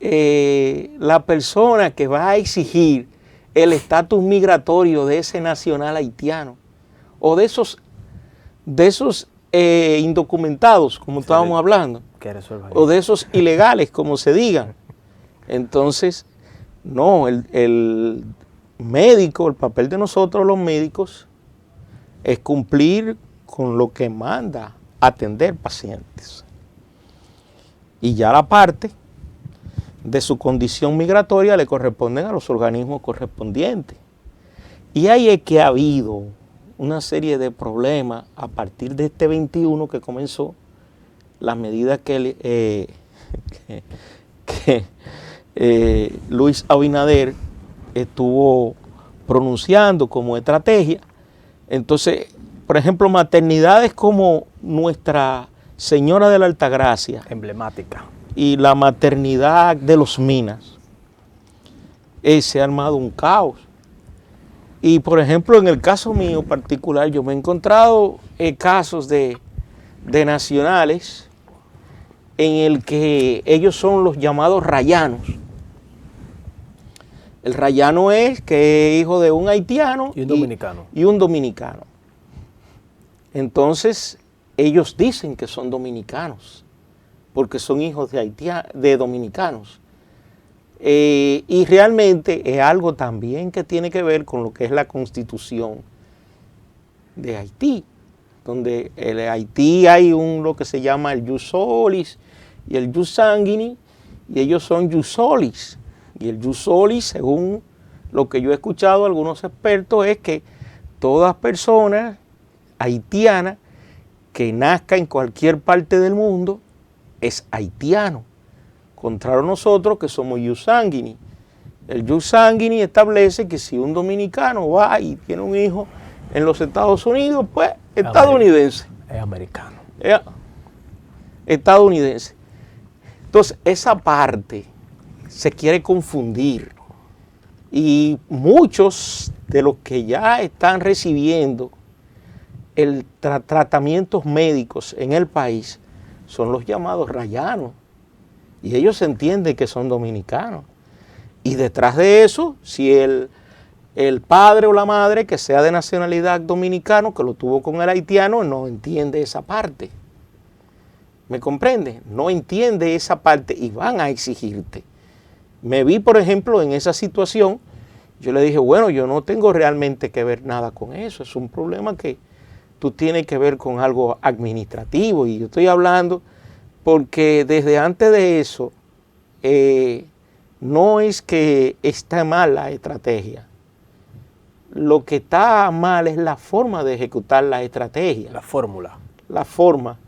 la persona que va a exigir el estatus migratorio de ese nacional haitiano, o de esos indocumentados, como estábamos hablando, o de esos ilegales, como se digan. Entonces, no, el médico, el papel de nosotros los médicos es cumplir con lo que manda atender pacientes. Y ya la parte de su condición migratoria le corresponden a los organismos correspondientes. Y ahí es que ha habido una serie de problemas a partir de este 21 que comenzó, las medidas que Luis Abinader estuvo pronunciando como estrategia. Entonces, por ejemplo, maternidades como Nuestra Señora de la Altagracia, emblemática, y la maternidad de Los Minas, se ha armado un caos. Y por ejemplo, en el caso mío particular, yo me he encontrado casos de nacionales en el que ellos son los llamados rayanos. El rayano es que es hijo de un haitiano y un dominicano. Entonces, ellos dicen que son dominicanos, porque son hijos de dominicanos. Y realmente es algo también que tiene que ver con lo que es la Constitución de Haití, donde en Haití hay lo que se llama el jus solis y el jus sanguinis, y ellos son jus solis. Y el jus solis, según lo que yo he escuchado de algunos expertos, es que todas personas haitianas que nazca en cualquier parte del mundo es haitiano. Contrario a nosotros, que somos jus sanguinis. El jus sanguinis establece que si un dominicano va y tiene un hijo en los Estados Unidos, pues estadounidense. Es americano. estadounidense. Entonces, esa parte se quiere confundir y muchos de los que ya están recibiendo tratamientos médicos en el país son los llamados rayanos y ellos entienden que son dominicanos. Y detrás de eso, si el padre o la madre que sea de nacionalidad dominicano, que lo tuvo con el haitiano, no entiende esa parte. ¿Me comprende? No entiende esa parte y van a exigirte. Me vi, por ejemplo, en esa situación. Yo le dije, bueno, yo no tengo realmente que ver nada con eso. Es un problema que tú tienes que ver con algo administrativo. Y yo estoy hablando porque desde antes de eso, no es que está mal la estrategia. Lo que está mal es la forma de ejecutar la estrategia. La fórmula. La forma.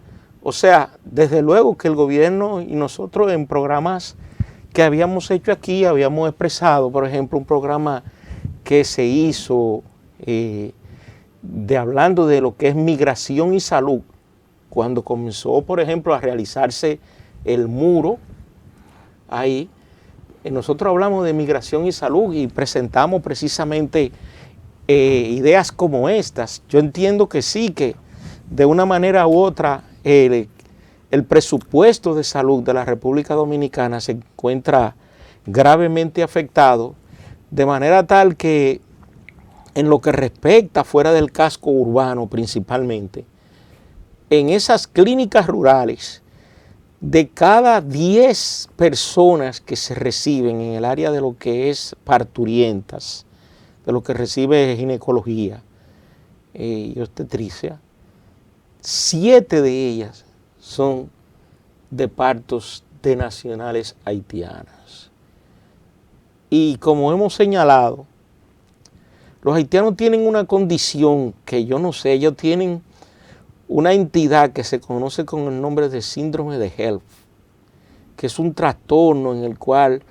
O sea, desde luego que el gobierno y nosotros en programas que habíamos hecho aquí, habíamos expresado, por ejemplo, un programa que se hizo hablando de lo que es migración y salud, cuando comenzó, por ejemplo, a realizarse el muro, ahí, nosotros hablamos de migración y salud y presentamos precisamente ideas como estas. Yo entiendo que sí, que de una manera u otra el presupuesto de salud de la República Dominicana se encuentra gravemente afectado, de manera tal que en lo que respecta fuera del casco urbano principalmente, en esas clínicas rurales, de cada 10 personas que se reciben en el área de lo que es parturientas, de lo que recibe ginecología y obstetricia, 7 de ellas son de partos de nacionales haitianas. Y como hemos señalado, los haitianos tienen una condición que yo no sé, ellos tienen una entidad que se conoce con el nombre de síndrome de HELLP, que es un trastorno en el cual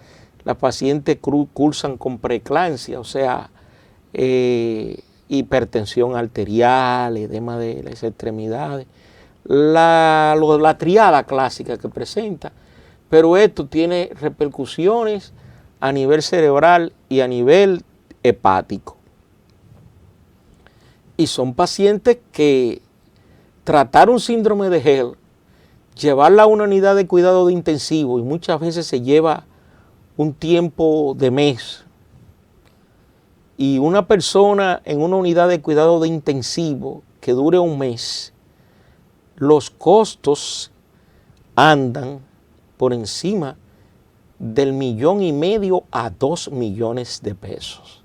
las pacientes cursan con preeclampsia, o sea, hipertensión arterial, edema de las extremidades, la triada clásica que presenta, pero esto tiene repercusiones a nivel cerebral y a nivel hepático. Y son pacientes que tratar un síndrome de HELLP, llevarla a una unidad de cuidado de intensivo, y muchas veces se lleva un tiempo de mes. Y una persona en una unidad de cuidado de intensivo que dure un mes, los costos andan por encima del 1,5 millones a 2 millones de pesos.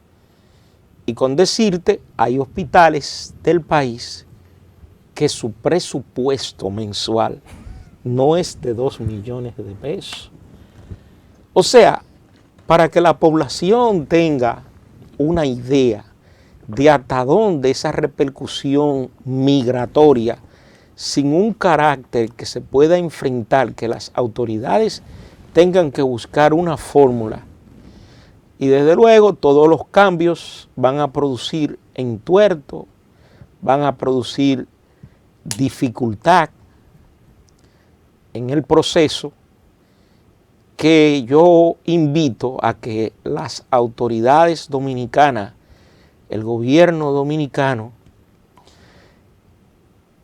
Y con decirte, hay hospitales del país que su presupuesto mensual no es de 2 millones de pesos. O sea, para que la población tenga una idea de hasta dónde esa repercusión migratoria, sin un carácter que se pueda enfrentar, que las autoridades tengan que buscar una fórmula. Y desde luego todos los cambios van a producir entuerto, van a producir dificultad en el proceso, que yo invito a que las autoridades dominicanas, el gobierno dominicano,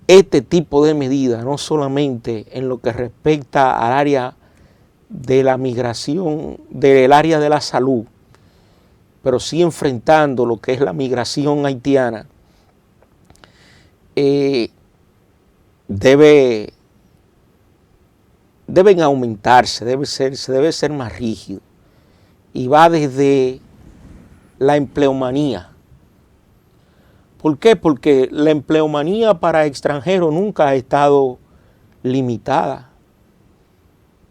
este tipo de medidas, no solamente en lo que respecta al área de la migración, del área de la salud, pero sí enfrentando lo que es la migración haitiana, deben aumentarse, se debe ser más rígido. Y va desde la empleomanía. ¿Por qué? Porque la empleomanía para extranjeros nunca ha estado limitada.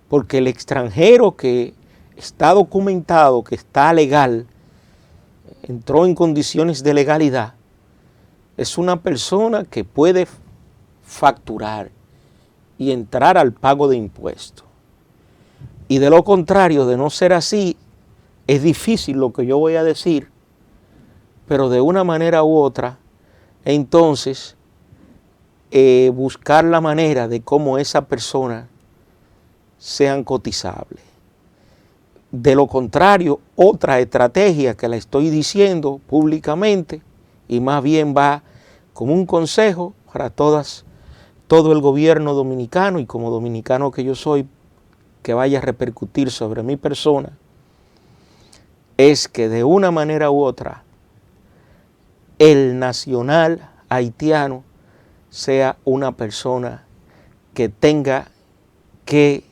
Porque el extranjero que está documentado, que está legal, entró en condiciones de legalidad, es una persona que puede facturar y entrar al pago de impuestos. Y de lo contrario, de no ser así, es difícil lo que yo voy a decir, pero de una manera u otra, entonces buscar la manera de cómo esas personas sean cotizables. De lo contrario, otra estrategia que la estoy diciendo públicamente y más bien va como un consejo para todo el gobierno dominicano y como dominicano que yo soy, que vaya a repercutir sobre mi persona, es que de una manera u otra el nacional haitiano sea una persona que tenga que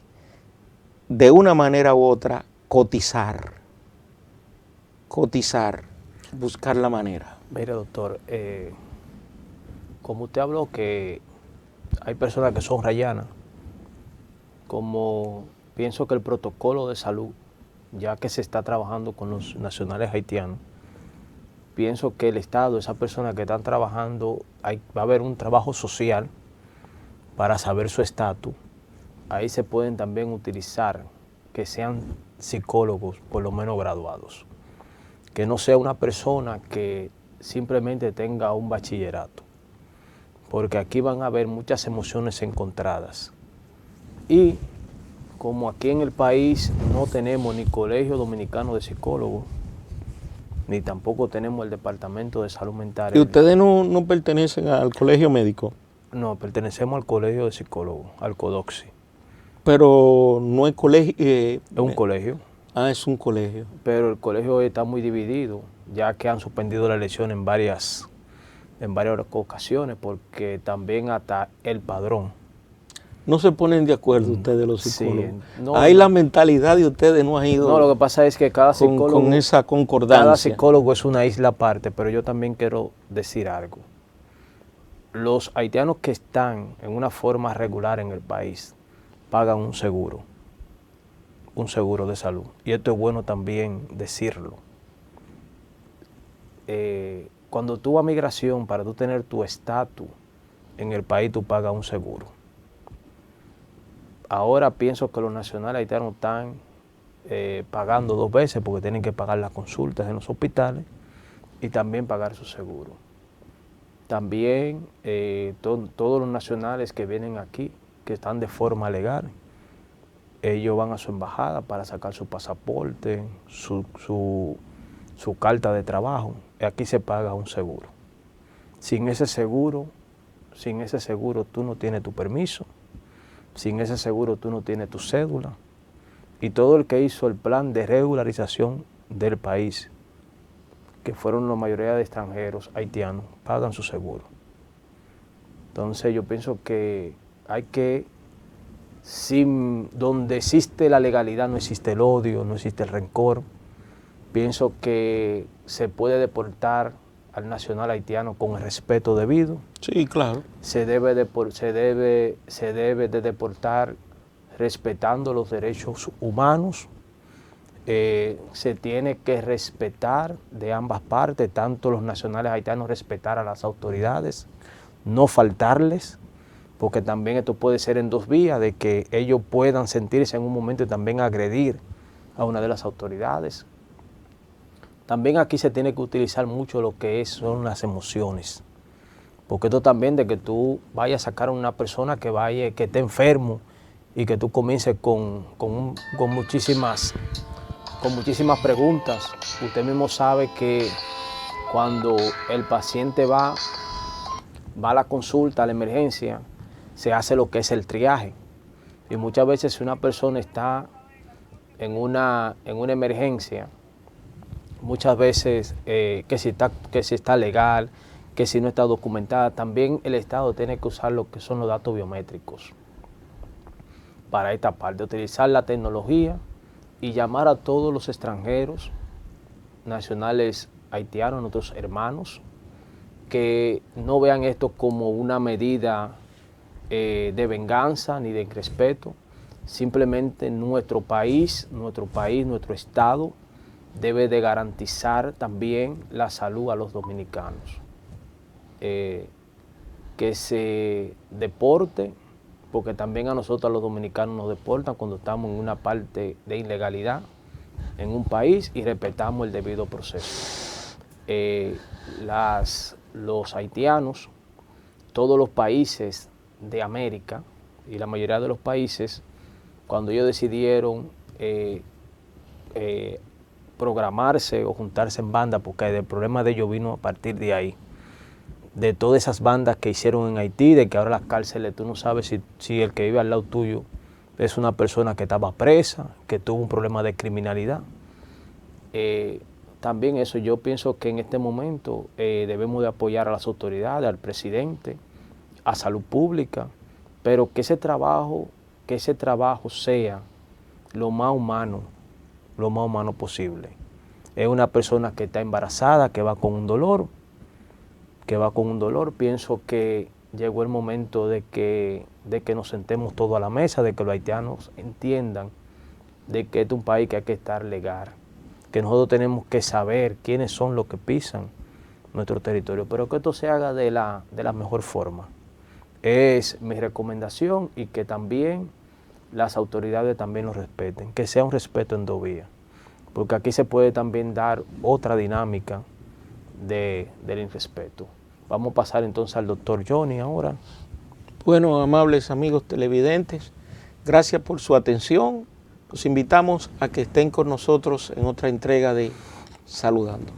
de una manera u otra cotizar, buscar la manera. Mire, doctor, como usted habló que hay personas que son rayanas, como pienso que el protocolo de salud, ya que se está trabajando con los nacionales haitianos, pienso que el Estado, esas personas que están trabajando, va a haber un trabajo social para saber su estatus. Ahí se pueden también utilizar que sean psicólogos, por lo menos graduados. Que no sea una persona que simplemente tenga un bachillerato. Porque aquí van a haber muchas emociones encontradas. Y como aquí en el país no tenemos ni colegio dominicano de psicólogos, ni tampoco tenemos el departamento de salud mental. ¿Y ustedes no pertenecen al colegio médico? No, pertenecemos al colegio de psicólogos, al CODOXI. Pero no es colegio. Es un colegio. Ah, es un colegio. Pero el colegio está muy dividido, ya que han suspendido la elección en varias ocasiones, porque también hasta el padrón. No se ponen de acuerdo ustedes los psicólogos. Sí, no, ahí la mentalidad de ustedes no ha ido. No, lo que pasa es que cada psicólogo, con esa concordancia. Cada psicólogo es una isla aparte, pero yo también quiero decir algo. Los haitianos que están en una forma regular en el país pagan un seguro de salud. Y esto es bueno también decirlo. Cuando tú vas a migración, para tú tener tu estatus en el país, tú pagas un seguro. Ahora pienso que los nacionales haitianos están pagando 2 veces porque tienen que pagar las consultas en los hospitales y también pagar su seguro. También todos los nacionales que vienen aquí, que están de forma legal, ellos van a su embajada para sacar su pasaporte, su carta de trabajo. Y aquí se paga un seguro. Sin ese seguro tú no tienes tu permiso. Sin ese seguro tú no tienes tu cédula. Y todo el que hizo el plan de regularización del país, que fueron la mayoría de extranjeros haitianos, pagan su seguro. Entonces yo pienso que hay que, donde existe la legalidad no existe el odio, no existe el rencor. Pienso que se puede deportar al nacional haitiano con el respeto debido. Sí, claro. Se debe de deportar respetando los derechos humanos. Se tiene que respetar de ambas partes, tanto los nacionales haitianos respetar a las autoridades, no faltarles, porque también esto puede ser en 2 vías, de que ellos puedan sentirse en un momento y también agredir a una de las autoridades. También aquí se tiene que utilizar mucho lo que son las emociones, porque esto también de que tú vayas a sacar a una persona que esté enfermo y que tú comiences con muchísimas preguntas. Usted mismo sabe que cuando el paciente va a la consulta, a la emergencia, se hace lo que es el triaje. Y muchas veces si una persona está en una emergencia, muchas veces que si está legal, que si no está documentada, también el Estado tiene que usar lo que son los datos biométricos para esta parte, utilizar la tecnología y llamar a todos los extranjeros, nacionales haitianos, nuestros hermanos, que no vean esto como una medida de venganza ni de respeto. Simplemente nuestro país, nuestro Estado, debe de garantizar también la salud a los dominicanos. Que se deporte, porque también a nosotros los dominicanos nos deportan cuando estamos en una parte de ilegalidad en un país y respetamos el debido proceso. Los haitianos todos los países de América y la mayoría de los países, cuando ellos decidieron programarse o juntarse en banda, porque el problema de ellos vino a partir de ahí, de todas esas bandas que hicieron en Haití, de que ahora las cárceles tú no sabes si el que vive al lado tuyo es una persona que estaba presa, que tuvo un problema de criminalidad. También eso, yo pienso que en este momento debemos de apoyar a las autoridades, al presidente, a salud pública, pero que ese trabajo sea lo más humano posible. Es una persona que está embarazada, que va con un dolor, pienso que llegó el momento de que nos sentemos todos a la mesa, de que los haitianos entiendan de que este es un país que hay que estar legal, que nosotros tenemos que saber quiénes son los que pisan nuestro territorio, pero que esto se haga de la mejor forma. Es mi recomendación, y que también las autoridades también lo respeten, que sea un respeto en dos vías, porque aquí se puede también dar otra dinámica del irrespeto. Vamos a pasar entonces al doctor Johnny ahora. Bueno, amables amigos televidentes, gracias por su atención. Los invitamos a que estén con nosotros en otra entrega de Saludando.